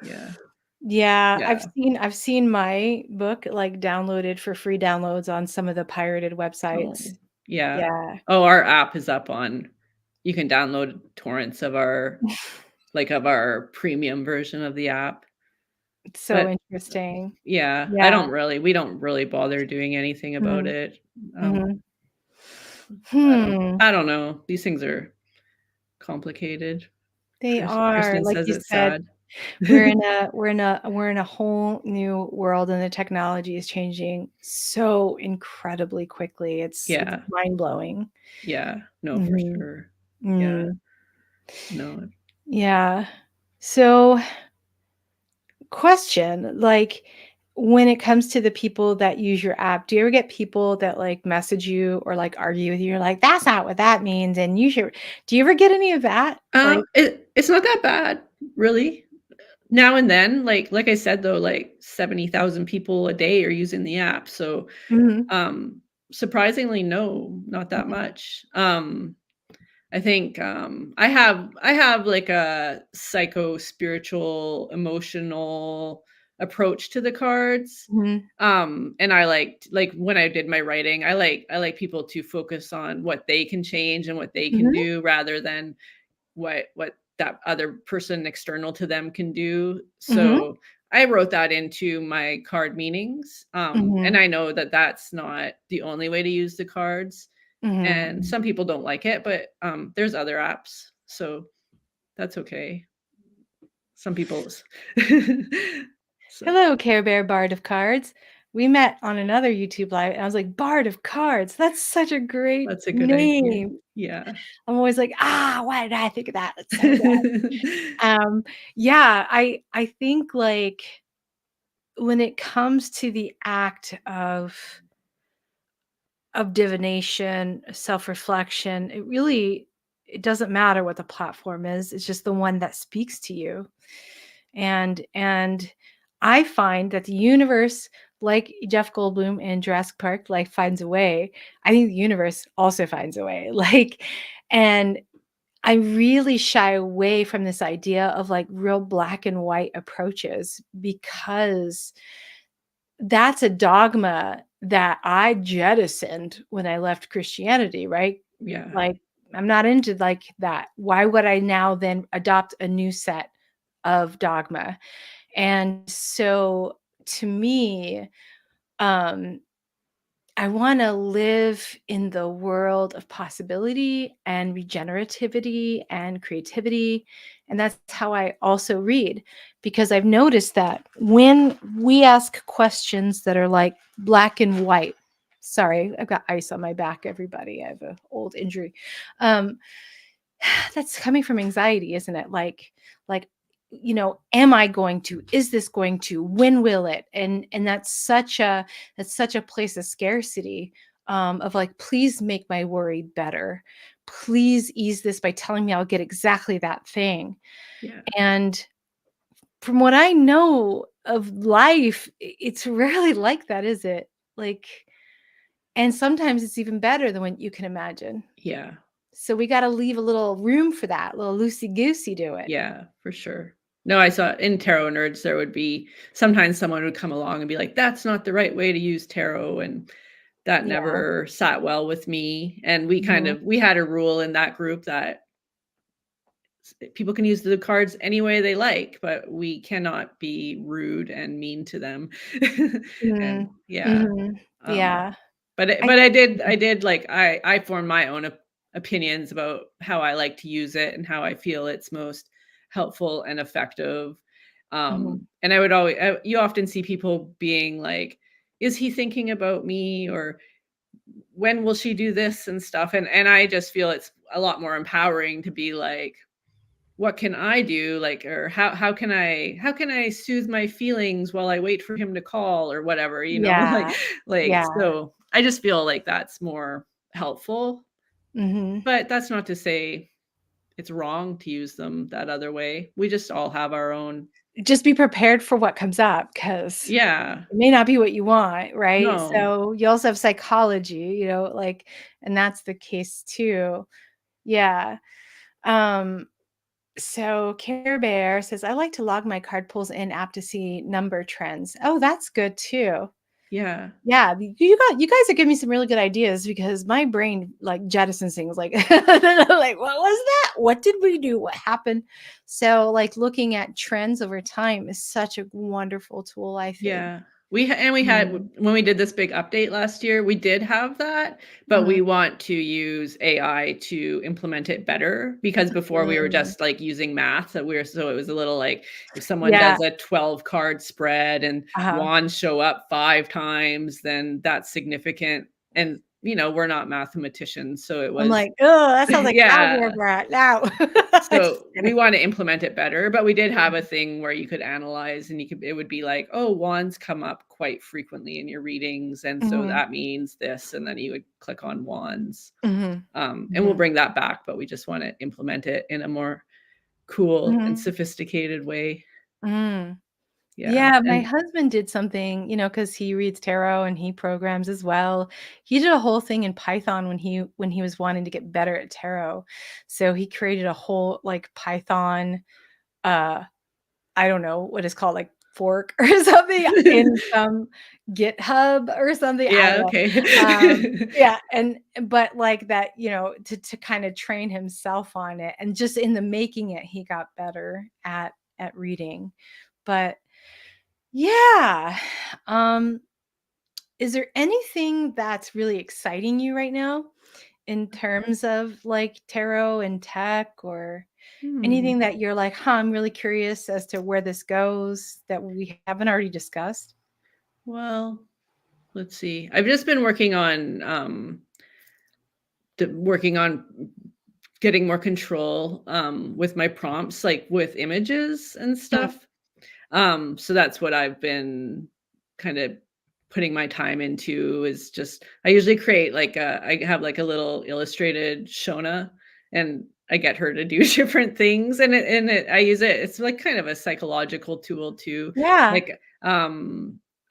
Yeah. yeah. I've Yeah. seen I've seen my book like downloaded for free downloads on some of the pirated Oh, websites. yeah. Yeah. Oh, our app is up on you can download torrents of our premium version of the app. It's so But interesting. yeah, Yeah. we don't really bother doing anything about Mhm, it. Um, mhm. Hmm. I don't know. These things are complicated. They are, Kristen like says you it's said, sad. we're in a whole new world, and the technology is changing so incredibly quickly. It's Yeah. mind-blowing. Yeah. No, for Mhm. sure. Yeah. Mm. No. Yeah. So, question, like, when it comes to the people that use your app, do you ever get people that, like, message you or, like, argue with you? You're like, "That's not what that means, and you should." Do you ever get any of that? Like, It's not that bad, really. Now and then, like I said though, like 70,000 people a day are using the app. So, mhm, um, surprisingly, no, not that mhm, much. I think, I have, like, a psycho spiritual, emotional approach to the cards, mhm, and like, when I did my writing, I like people to focus on what they can change and what they can mhm, do rather than what that other person external to them can do. mhm, So, I wrote that into my card meanings, and mhm, I know that that's not the only way to use the cards. And mhm. some people don't like it, but, there's other apps, so that's okay. Some people's so Hello, Care Bear Bard of Cards. We met on another YouTube live, and I was like, "Bard of Cards, that's such a great that's a good idea. name." Yeah. I'm always like, "Ah, why did I think of that? It's so good." Um, yeah, I think, like, when it comes to the act of divination, self-reflection, it doesn't matter what the platform is, it's just the one that speaks to you. And I find that the universe, like Jeff Goldblum in Jurassic Park, like, finds a way. I think the universe also finds a way, like, and I really shy away from this idea of, like, real black and white approaches because that's a dogma that I jettisoned when I left Christianity, right? Yeah. Like, I'm not into, like, that. Why would I now then adopt a new set of dogma? And so, to me, um, I wanna live in the world of possibility and regenerativity and creativity, and that's how I also read, because I've noticed that when we ask questions that are, like, black and white. Sorry, I've got ice on my back, everybody. I have a old injury. Um, that's coming from anxiety, isn't it? Like, am I going to? Is this going to? When will it? And that's such a place of scarcity, of, like, please make my worry better. Please ease this by telling me I'll get exactly that thing. Yeah. And from what I know of life, it's rarely like that, is it? Like, and sometimes it's even better than what you can imagine. Yeah. So we gotta leave a little room for that, a little loosey goosey to it. Yeah, for sure. No, I saw in Tarot Nerds, there would be sometimes someone would come along and be like, "That's not the right way to use tarot," and that Yeah. never sat well with me, and Mhm. we had a rule in that group that people can use the cards any way they like, but we cannot be rude and mean to them. And Mm, yeah, mhm. um, Yeah. I but I did like I formed my own opinions about how I like to use it and how I feel it's most helpful and effective. Mhm. And I would always you often see people being like, "Is he thinking about me?" or "When will she do this?" and stuff. And I just feel it's a lot more empowering to be like, what can I do? Like, or how can I soothe my feelings while I wait for him to call or whatever, Yeah. like, Yeah. so I just feel like that's more helpful, Mhm. but that's not to say it's wrong to use them that other way. We just all have our own. Just be prepared for what comes up, because Yeah. it may not be what you want, right? No. So, you also have psychology, like, and that's the case too. Yeah. Um, so Care Bear says, "I like to log my card pulls in app to see number trends." Oh, that's good too. Yeah. Yeah, you guys are giving me some really good ideas, because my brain, like, jettisons things, like like, "What was that? What did we do? What happened?" So, like, looking at trends over time is such a wonderful tool, I think. Yeah. We had Mhm, when we did this big update last year, we did have that, but mhm, we want to use AI to implement it better because before we were mm. just, like, using math, so it was a little like, if someone Yeah, does a 12 card spread and uh-huh. wands show up 5 times, then that's significant, and, we're not mathematicians, so it I'm was like, "Oh, that sounds like yeah. algebra, no." Just So, we kidding. wanna implement it better, but we did have a thing where you could analyze and it would be like, "Oh, wands come up quite frequently in your readings, and so Mhm, that means this," and then you would click on wands. mhm, And we'll mhm, bring that back, but we just wanna implement it in a more cool and mhm, sophisticated way. mm. Yeah, Yeah, my and husband did something, because he reads tarot and he programs as well. He did a whole thing in Python when he was wanting to get better at tarot. So he created a whole, like, Python, uh, I don't know what it's called, like, fork or something in some GitHub or something, I yeah, don't know. okay. Yeah, and but, like, that, to kinda train himself on it, and just in the making it, he got better at reading. But yeah. Um, is there anything that's really exciting you right now in terms of, like, tarot and tech, or Hmm, anything that you're like, "Huh, I'm really curious as to where this goes," that we haven't already discussed? well, let's see. I've just been working on getting more control, with my prompts, like, with images and Mm, stuff. So that's what I've been kind of putting my time into is just I usually create I have like a little illustrated Shona and I get her to do different things I use it. It's like kind of a psychological tool too. yeah, Like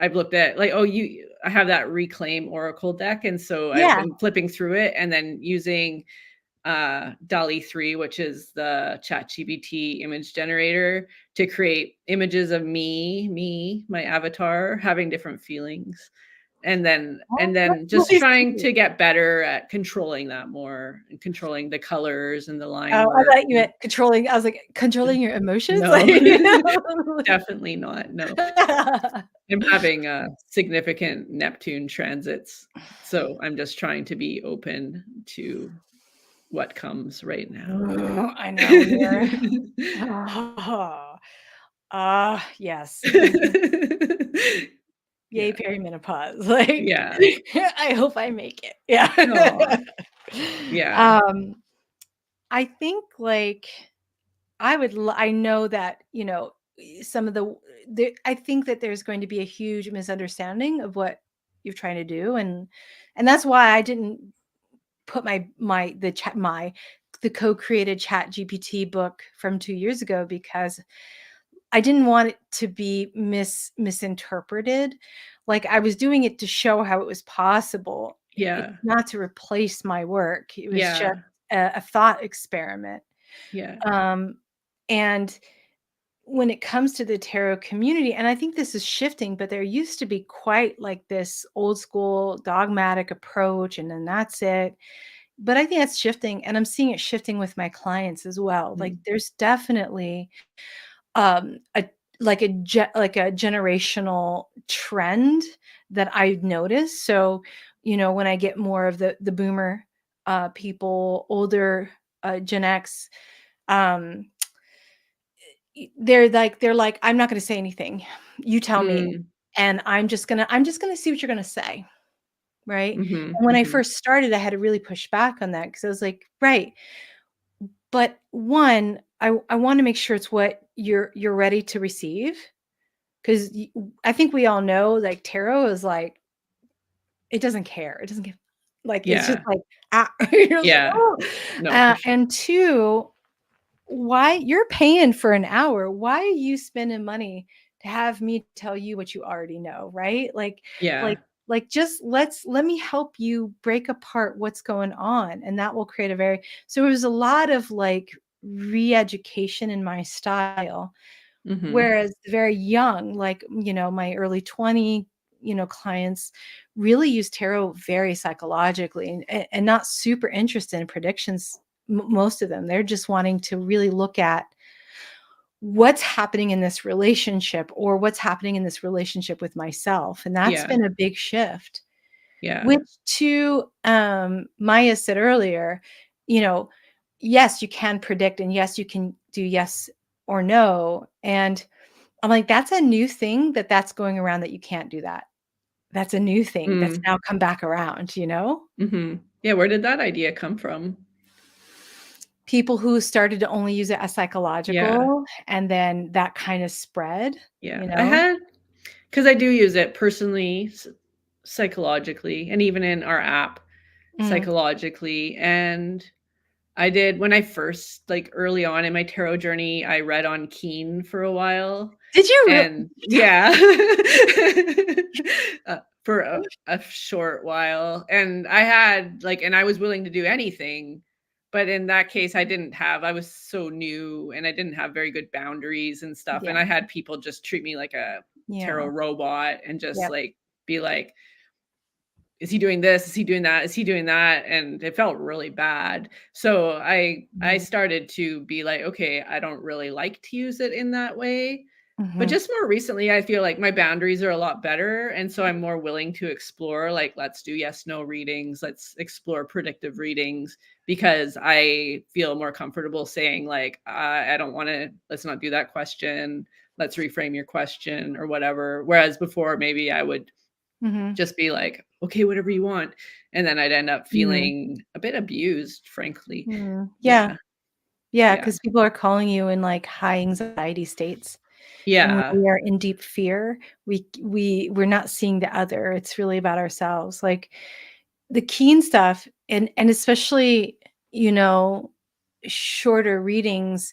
I've looked at like, I have that Reclaim Oracle deck. And so I've yeah. been flipping through it and then using DALL-E 3, which is the ChatGPT image generator, to create images of my avatar, having different feelings. Oh, And that's then just really trying sweet. to get better at controlling that more and controlling the colors and the line Oh, I work. thought you meant controlling, I was like, "Controlling your emotions?" No, Like, definitely not. No. I'm having significant Neptune transits. So I'm just trying to be open to what comes right now. I know, we're yes. Mhm. Yay, Yeah, perimenopause. Like, yeah. I hope I make it. Yeah. Aw, yeah, Um, I think, like, I know that, some of I think that there's going to be a huge misunderstanding of what you're trying to do, and that's why I didn't put the co-created Chat GPT book from 2 years ago, because I didn't want it to be misinterpreted. Like, I was doing it to show how it was possible. It's yeah, not to replace my work. It was just yeah, a thought experiment. yeah, Um, and when it comes to the tarot community, and I think this is shifting, but there used to be quite, like, this old school dogmatic approach, and then that's it. but I think that's shifting, and I'm seeing it shifting with my clients as well. Like Mm. there's definitely a like a generational trend that I've noticed. So, when I get more of the boomer people, older Gen X, um, they're like, I'm not going to say anything. You tell me, Mm. and I'm just gonna see what you're gonna say, right? Mhm, And when I mhm. first started, I had to really push back on that because I was like, right, but one, I want to make sure it's what you're ready to receive. Because I think we all know, like, tarot is like, it doesn't care. It doesn't give, like, it's just Yeah, like, ah, you're just like, yeah. "Oh." No, for sure. And 2, why you're paying for an hour, why are you spending money to have me tell you what you already know, right? Yeah. Like just let me help you break apart what's going on, and that will create a very so it was a lot of, like, re-education in my style. Mhm. Whereas very young, like, my early 20, clients really use tarot very psychologically and not super interested in predictions. Most of them, they're just wanting to really look at what's happening in this relationship or what's happening in this relationship with myself. And that's Yeah, been a big shift, yeah. which to Maya said earlier, you know, yes, you can predict and yes, you can do yes or no. And I'm like, "That's a new thing that's going around that you can't do that. That's a new thing that's Mm, now come back around," you know? mhm. Yeah, where did that idea come from? People who started to only use it as Yeah, psychological, and then that kinda spread, yeah. you I know? had, because I do use it personally, psychologically, and even in our app, Mm. psychologically, and I did when I first like, early on in my tarot journey, I read on Keen for a while, Did you real and yeah. For a short while, and I had, like, and I was willing to do anything, but in that case, I was so new, and I didn't have very good boundaries and stuff, and Yeah, I had people just treat me like a tarot yeah, robot and just, yep, like, be like, is he doing this? Is he doing that? Is he doing that? And it felt really bad. So I mhm, started to be like, okay, I don't really like to use it in that way. But mhm, just more recently, I feel like my boundaries are a lot better. And so I'm more willing to explore, like, let's do yes, no readings. Let's explore predictive readings because I feel more comfortable saying, like, I don't want to, let's not do that question. Let's reframe your question or whatever. Whereas before, maybe I would mhm, just be like, "Okay, whatever you want." And then I'd end up mhm, feeling a bit abused, frankly. mhm, yeah, Yeah, yeah, yeah, because people are calling you in, like, high anxiety states, and when yeah, we are in deep fear, we're not seeing the other, it's really about ourselves, like, the keen stuff and especially, you know, shorter readings,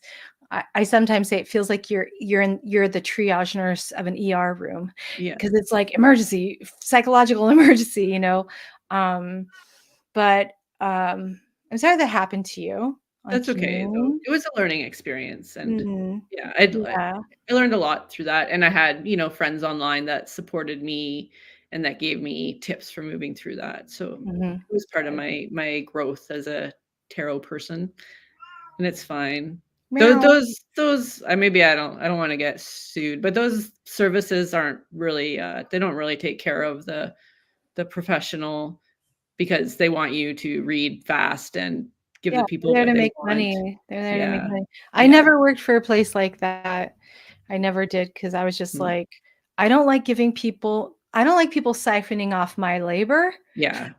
I sometimes say it feels like you're the triage nurse of an ER room yeah. because it's like emergency, psychological emergency, um, but, I'm sorry that happened to you on That's okay, though. keen. It was a learning experience, and Mm, yeah, yeah, I learned a lot through that, and I had, friends online that supported me and that gave me tips for moving through that, so mhm, it was part of good. my growth as a tarot person, and it's fine. Meow. Maybe I don't wanna get sued, but those services aren't really, they don't really take care of the professional because they want you to read fast and give Yeah, the they're people there what to they make want. money. They're there to make Yeah, money. I yeah. never worked for a place like that. I never did because I was just Mm. like, I don't like people siphoning off my labor. Yeah.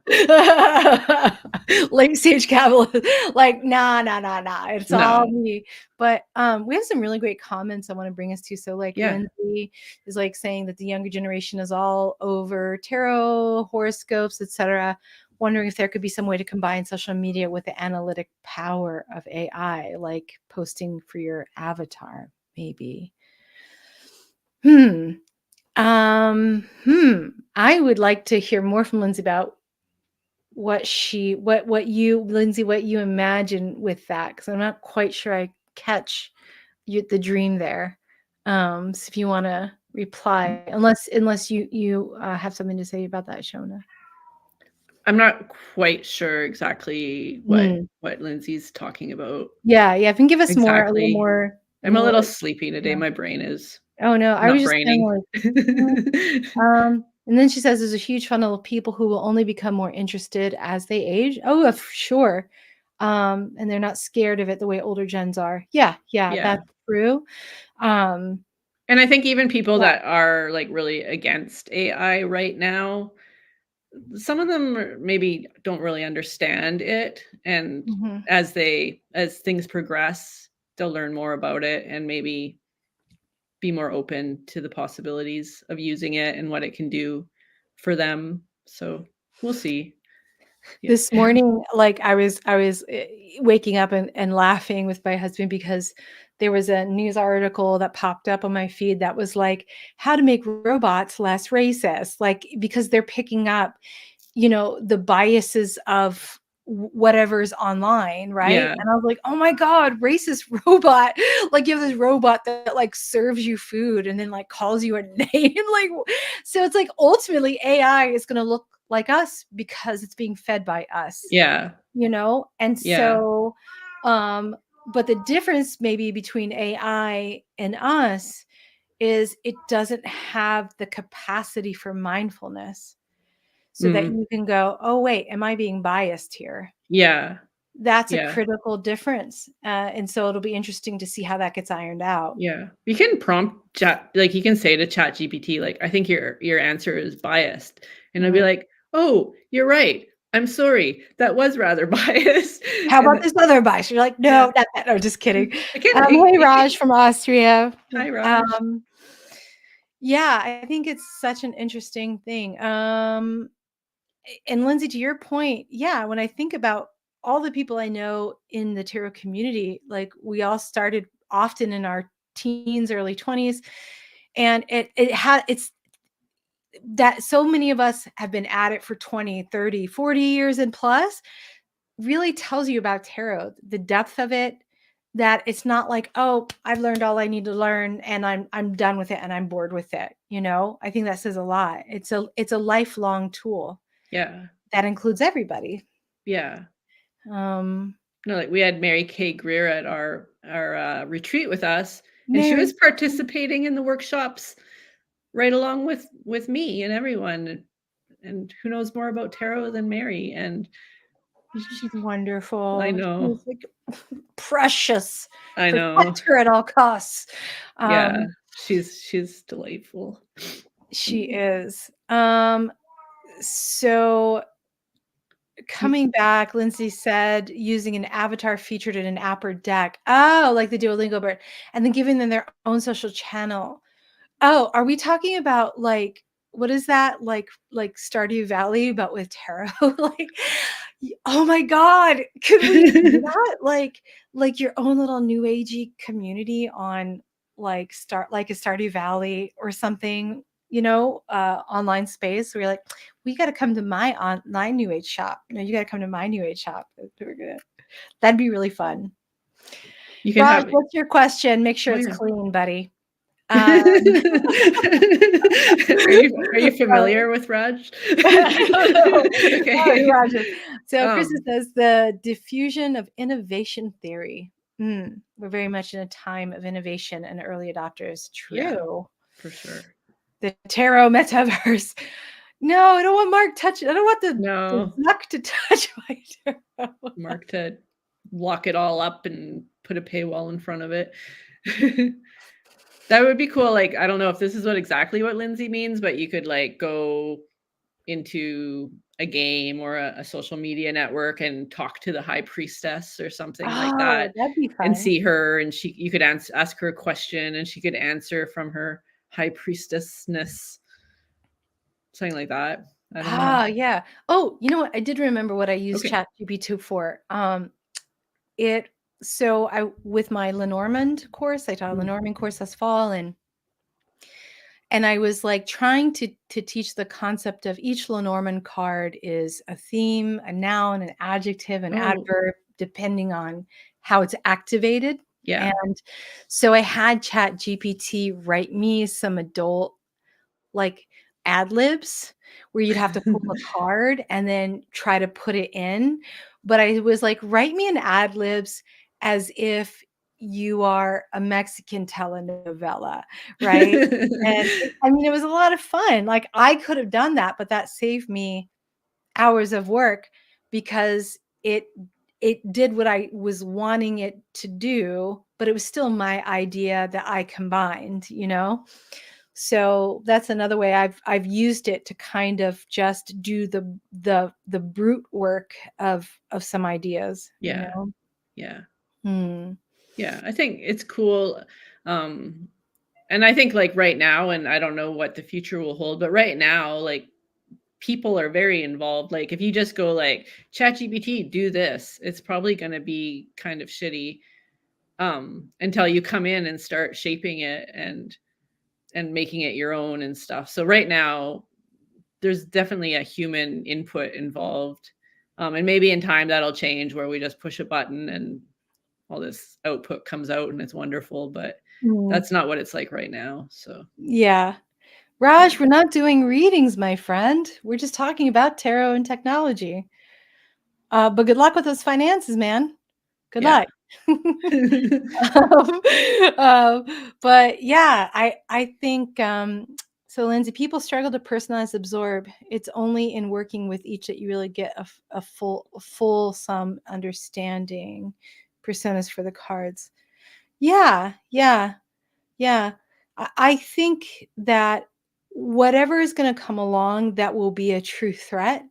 Late stage capital, like, nah, nah, nah, nah, it's all No. me. But, we have some really great comments I wanna bring us to. So, like, Yeah. Lindsay is, like, saying that the younger generation is all over tarot, horoscopes, etcetera, wondering if there could be some way to combine social media with the analytic power of AI, like posting for your avatar, maybe. Hmm. I would like to hear more from Lindsay about what you imagine with that, because 'cause I'm not quite sure I catch the dream there. So if you wanna reply, unless you have something to say about that, Shona. I'm not quite sure exactly Mm. what Lindsay's talking about Yeah, yeah, if you can give us more, exactly. a I'm a little, little sleepy today, yeah. my brain is Oh, no, I was not just kinda braining. like, "Mm." And then she says there's a huge funnel of people who will only become more interested as they age. Oh, sure. And they're not scared of it the way older gens are. Yeah, yeah, Yeah. that's true. Um, And I think even people yeah. that are, like, really against AI right now, some of them maybe don't really understand it, and Mhm. as things progress, they'll learn more about it and maybe be more open to the possibilities of using it and what it can do for them. So, we'll see. Yeah. This morning, like, I was waking up and laughing with my husband because there was a news article that popped up on my feed that was like, "How to make robots less racist," like, because they're picking up, the biases of whatever's online, right? Yeah. And I was like, "Oh my god, racist robot." Like, you have this robot that, like, serves you food and then, like, calls you a name, like, so it's like, ultimately, AI is gonna look like us because it's being fed by us, Yeah. And Yeah. so, but the difference maybe between AI and us is it doesn't have the capacity for mindfulness so that Mhm. you can go, "Oh, wait, am I being biased here?" Yeah. That's a Yeah. critical difference, and so it'll be interesting to see how that gets ironed out. Yeah. You can prompt chat like, you can say to ChatGPT, like, "I think your answer is biased." And it'll be Mhm. like, "Oh, you're right. I'm sorry. That was rather biased." "How And about then this other bias?" You're like, yeah. "No, not that." No, just kidding. Hey, It Raj can from Austria. Hi, Raj. Um, yeah, I think it's such an interesting thing. And Lindsay, to your point, yeah, when I think about all the people I know in the tarot community, like we all started often in our teens, early 20s, and it's that so many of us have been at it for 20, 30, 40 years and plus really tells you about tarot, the depth of it, that it's not like, "Oh, I've learned all I need to learn and I'm done with it and I'm bored with it." I think that says a lot. It's a lifelong tool Yeah. that includes everybody. Yeah. Um, No, like, we had Mary Kay Greer at our retreat with us, and she Mary, was participating in the workshops right along with me and everyone, and who knows more about tarot than Mary, and she's I wonderful. know. She's like precious. I know. Protect her at all costs. Yeah. Um, She's delightful. she Mm. is. So You coming back, Lindsay said using an avatar featured in an app or deck. Oh, like the Duolingo bird, and then giving them their own social channel. Oh, are we talking about, like, what is that? Like Stardew Valley, but with tarot? Like, oh my god, could we do that? Like your own little new agey community on, like, like a Stardew Valley or something, online space where you're like, "We gotta come to my online new age shop." No, "You gotta come to my new age shop." That'd be really fun. you can Raj, have what's your question? Make sure Oh, it's yeah. clean, buddy. Are Um you Sorry. familiar with Raj? I don't know. Oh, Okay. Roger. So Krista Um, says the diffusion of innovation theory. We're very much in a time of innovation and early adopters. yeah, True. for sure. The tarot metaverse. No, I don't want Mark touching. I don't want the No, Zuck to touch my tarot. Mark to lock it all up and put a paywall in front of it. That would be cool, like, I don't know if this is what Lindsay means, but you could, like, go into a game or a social media network and talk to the high priestess or something like Oh, that that'd be and fun. see her, and you could ask her a question and she could answer from her high priestessness, something like that. I don't know. Ah, yeah. Oh, you know what? I did remember what I used Okay. ChatGPT for. It so I with my Lenormand course, I taught a Mm. Lenormand course this fall, and I was, like, trying to teach the concept of each Lenormand card is a theme, a noun, an adjective, an Oh, adverb, depending on how it's activated, yeah. and so I had ChatGPT write me some adult, like, ad libs, where you'd have to pull a card and then try to put it in. But I was like, write me an ad libs as if you are a Mexican telenovela, right? And I mean, it was a lot of fun. Like I could have done that, but that saved me hours of work because it did what I was wanting it to do, but it was still my idea that I combined, you know? So that's another way I've used it to kind of just do the brute work of some ideas, you Yeah. know? Yeah. Hmm. Yeah. I think it's cool. Um, and I think like right now, and I don't know what the future will hold, but right now, like people are very involved. Like if you just go like ChatGPT, do this, it's probably going to be kind of shitty until you come in and start shaping it and making it your own and stuff. So right now, there's definitely a human input involved. And maybe in time that'll change where we just push a button and all this output comes out and it's wonderful, but Mm. that's not what it's like right now. So, Yeah. yeah. Raj, we're not doing readings, my friend. We're just talking about tarot and technology. But good luck with those finances, man. Good Yeah. luck. Um, um, but yeah, I think so, Lindsay. People struggle to personalize, absorb. It's only in working with each that you really get a full some understanding. Personas for the cards. Yeah, yeah, yeah. I think that whatever is going to come along that will be a true threat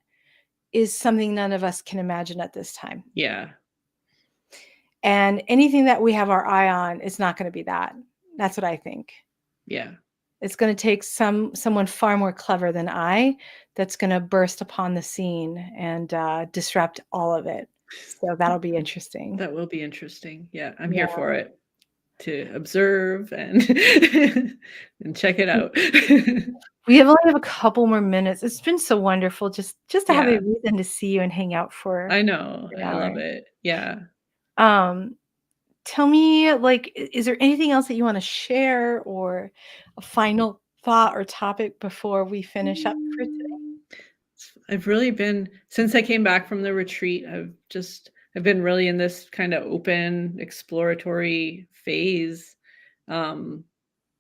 is something none of us can imagine at this time. Yeah. And anything that we have our eye on is not going to be that. That's what I think. Yeah. It's going to take someone far more clever than I that's going to burst upon the scene and disrupt all of it. So that'll be interesting. That will be interesting. Yeah, I'm here Yeah. for it to observe and and check it out. We have only have a couple more minutes. It's been so wonderful just to have a Yeah, reason to see you and hang out for I know. an I hour. love it. Yeah. Um, Tell me, like, is there anything else that you want to share or a final thought or topic before we finish up for today? Mm, I've really been since I came back from the retreat, I've been really in this kind of open exploratory phase. Um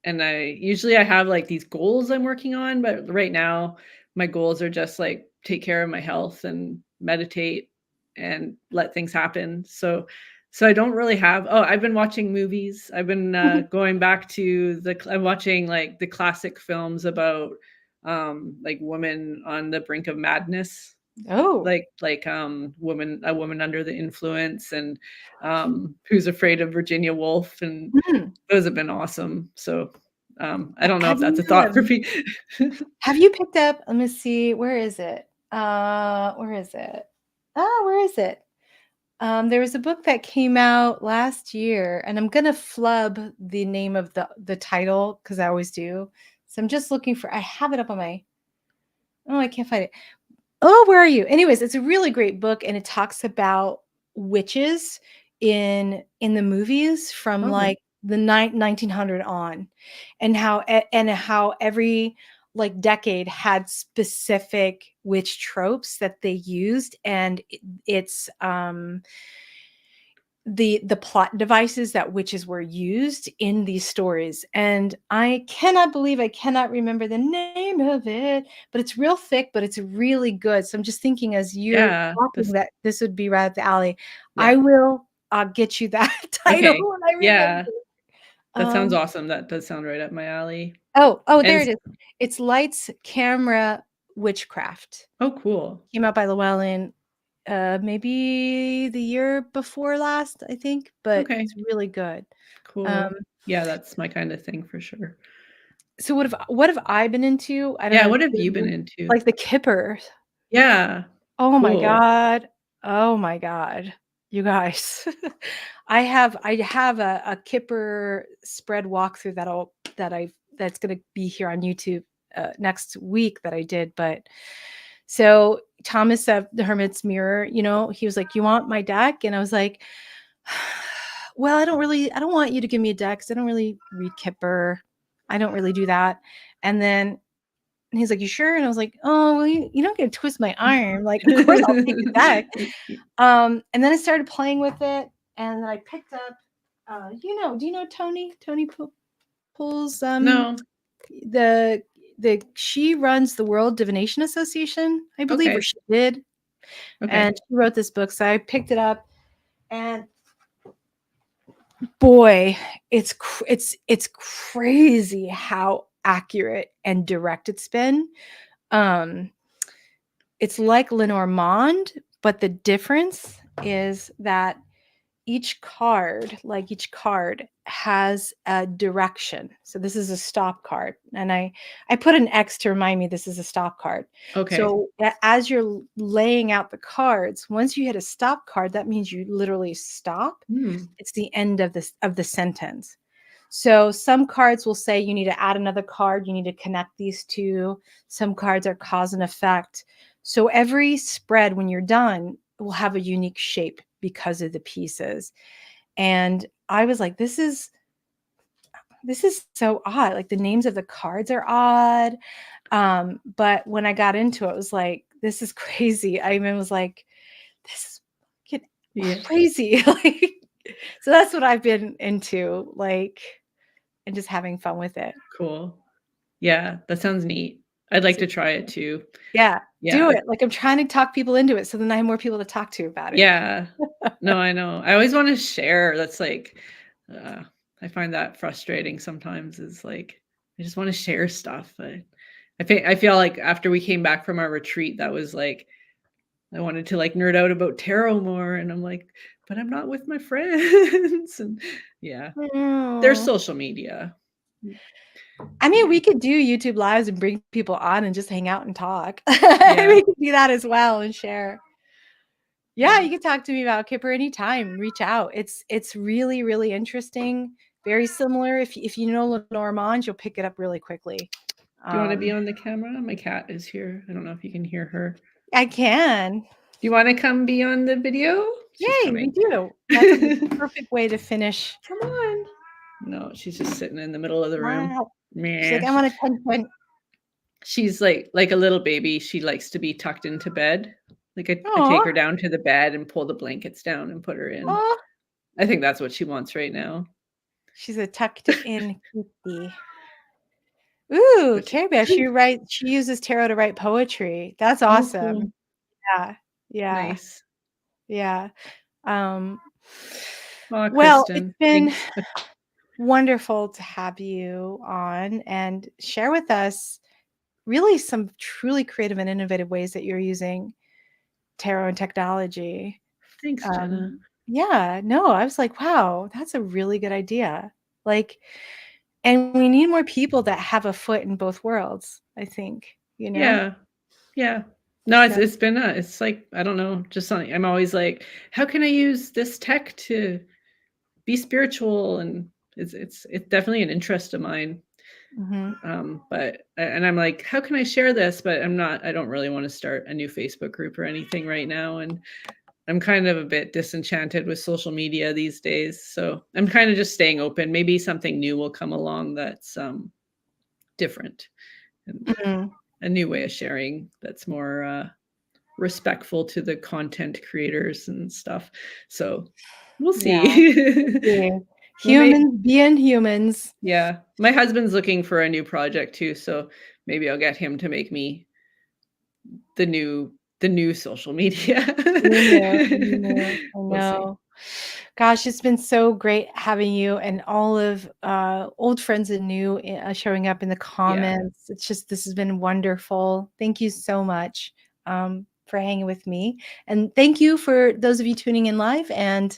and I have like these goals I'm working on, but right now my goals are just like take care of my health and meditate and let things happen. So I don't really have I've been watching movies. I've been going back to I'm watching like the classic films about like women on the brink of madness, Oh. woman a woman under the influence and Who's Afraid of Virginia Woolf, and Mhm. those have been awesome. So I don't know Have if that's you, a thought for people. have you picked up, let me see, where is it? Where is it? Where is it? There was a book that came out last year, and I'm gonna flub the name of the title because I always do. So I'm just looking for, I have it up on my, oh, I can't find it. Oh, where are you? Anyways, it's a really great book, and it talks about witches in the movies from Okay. like the 1900 on, and how every like decade had specific witch tropes that they used, and it's the plot devices that witches were used in these stories. And I cannot believe I cannot remember the name of it, but it's real thick, but it's really good. So I'm just thinking as you're Yeah, talking this that this would be right up the alley. I yeah. will get you that title Okay. when I remember. Yeah, that sounds Um, awesome. That does sound right up my alley. oh, And there s it is. It's Lights, Camera, Witchcraft. oh, cool. Came out by Llewellyn maybe the year before last, I think, but Okay, it's really good. Um, cool. Yeah, that's my kind of thing for sure. So what have I been into? I don't Yeah, know. what have you been into? Like the Kippers. Yeah, Oh my cool. god. Oh my god. You guys. I have a Kipper spread walkthrough that's gonna be here on YouTube next week that I did. But so Thomas of the Hermit's Mirror, he was like, "You want my deck?" And I was like, "Well, I don't want you to give me a deck because I don't really read Kipper. I don't really do that." And then And he's like, "You sure?" And I was like, "Oh, well, you're not gonna twist my arm. Like, of course I'll take it back." And then I started playing with it, and then I picked up, do you know Tony? Tony Pools, No. the she runs the World Divination Association, I believe, or Okay. she did, and Okay. she wrote this book. So I picked it up, and boy, it's crazy how accurate and direct it's been. Um, it's like Lenormand, but the difference is that each card has a direction. So this is a stop card, and I put an X to remind me this is a stop card. Okay. So as you're laying out the cards, once you hit a stop card, that means you literally stop. Hmm. It's the end of the sentence. So some cards will say you need to add another card, you need to connect these two. Some cards are cause and effect. So every spread, when you're done, will have a unique shape because of the pieces. And I was like, this is so odd. Like the names of the cards are odd. But when I got into it, it was like, this is crazy. I even was like, this is fucking Yeah. crazy. Like, so that's what I've been into, like, and just having fun with it. Cool. Yeah, that sounds neat. I'd like So, to try it too. yeah, do Yeah. it. Like I'm trying to talk people into it so then I have more people to talk to about it. Yeah. No, I know. I always wanna share. That's like, uh, I find that frustrating sometimes is like, I just wanna share stuff. I feel like after we came back from our retreat, that was like, I wanted to like nerd out about tarot more, and I'm like, but I'm not with my friends. And yeah, there's Oh. social media. I mean, Yeah. we could do YouTube lives and bring people on and just hang out and talk. Yeah. We could do that as well and share. Yeah, Yeah. you can talk to me about Kipper anytime. Reach out. It's really, really interesting. Very similar. If you know Lenormand, you'll pick it up really quickly. Do you wanna be Um, on the camera? My cat is here. I don't know if you can hear her. I can. Do you wanna come be on the video? She's Yay, we coming. do. That's a perfect way to finish. Come on. No, she's just sitting in the middle of the room. Wow. She's like, Meh. I want attention. She's like a little baby. She likes to be tucked into bed. Like, I take Aw. her down to the bed and pull the blankets down and put her in. Aw. I think that's what she wants right now. She's a tucked in kitty. Ooh, But Care Bear. She uses tarot to write poetry. That's oh, cool. awesome. Yeah. Yeah. Nice. Yeah. Um, Aw, well, it's Kristen, been thanks. wonderful to have you on and share with us really some truly creative and innovative ways that you're using tarot and technology. Thanks, Jenna. Yeah, no, I was like, wow, that's a really good idea. Like, and we need more people that have a foot in both worlds, I think, you know? Yeah. Yeah. No, So, it's been it's like, I don't know, just something I'm always like, how can I use this tech to be spiritual? And it's definitely an interest of mine. mhm. But and I'm like, how can I share this? But I don't really want to start a new Facebook group or anything right now. And I'm kind of a bit disenchanted with social media these days. So I'm kind of just staying open. Maybe something new will come along that's different and Mhm. a new way of sharing that's more respectful to the content creators and stuff. So we'll Yeah. see. Yeah. Well, maybe, Humans being humans. yeah. My husband's looking for a new project too, so maybe I'll get him to make me the new social media. You know, I We'll see. know. Gosh, it's been so great having you and all of old friends and new showing up in the Yeah. comments. It's just this has been wonderful. Thank you so much for hanging with me, and thank you for those of you tuning in live. And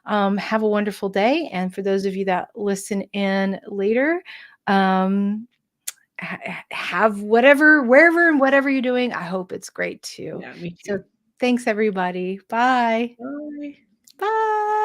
have a wonderful day. And for those of you that listen in later, um, have whatever, wherever and whatever you're doing. I hope it's great too. Yeah, me So too. thanks, everybody. Bye. Bye. Bye.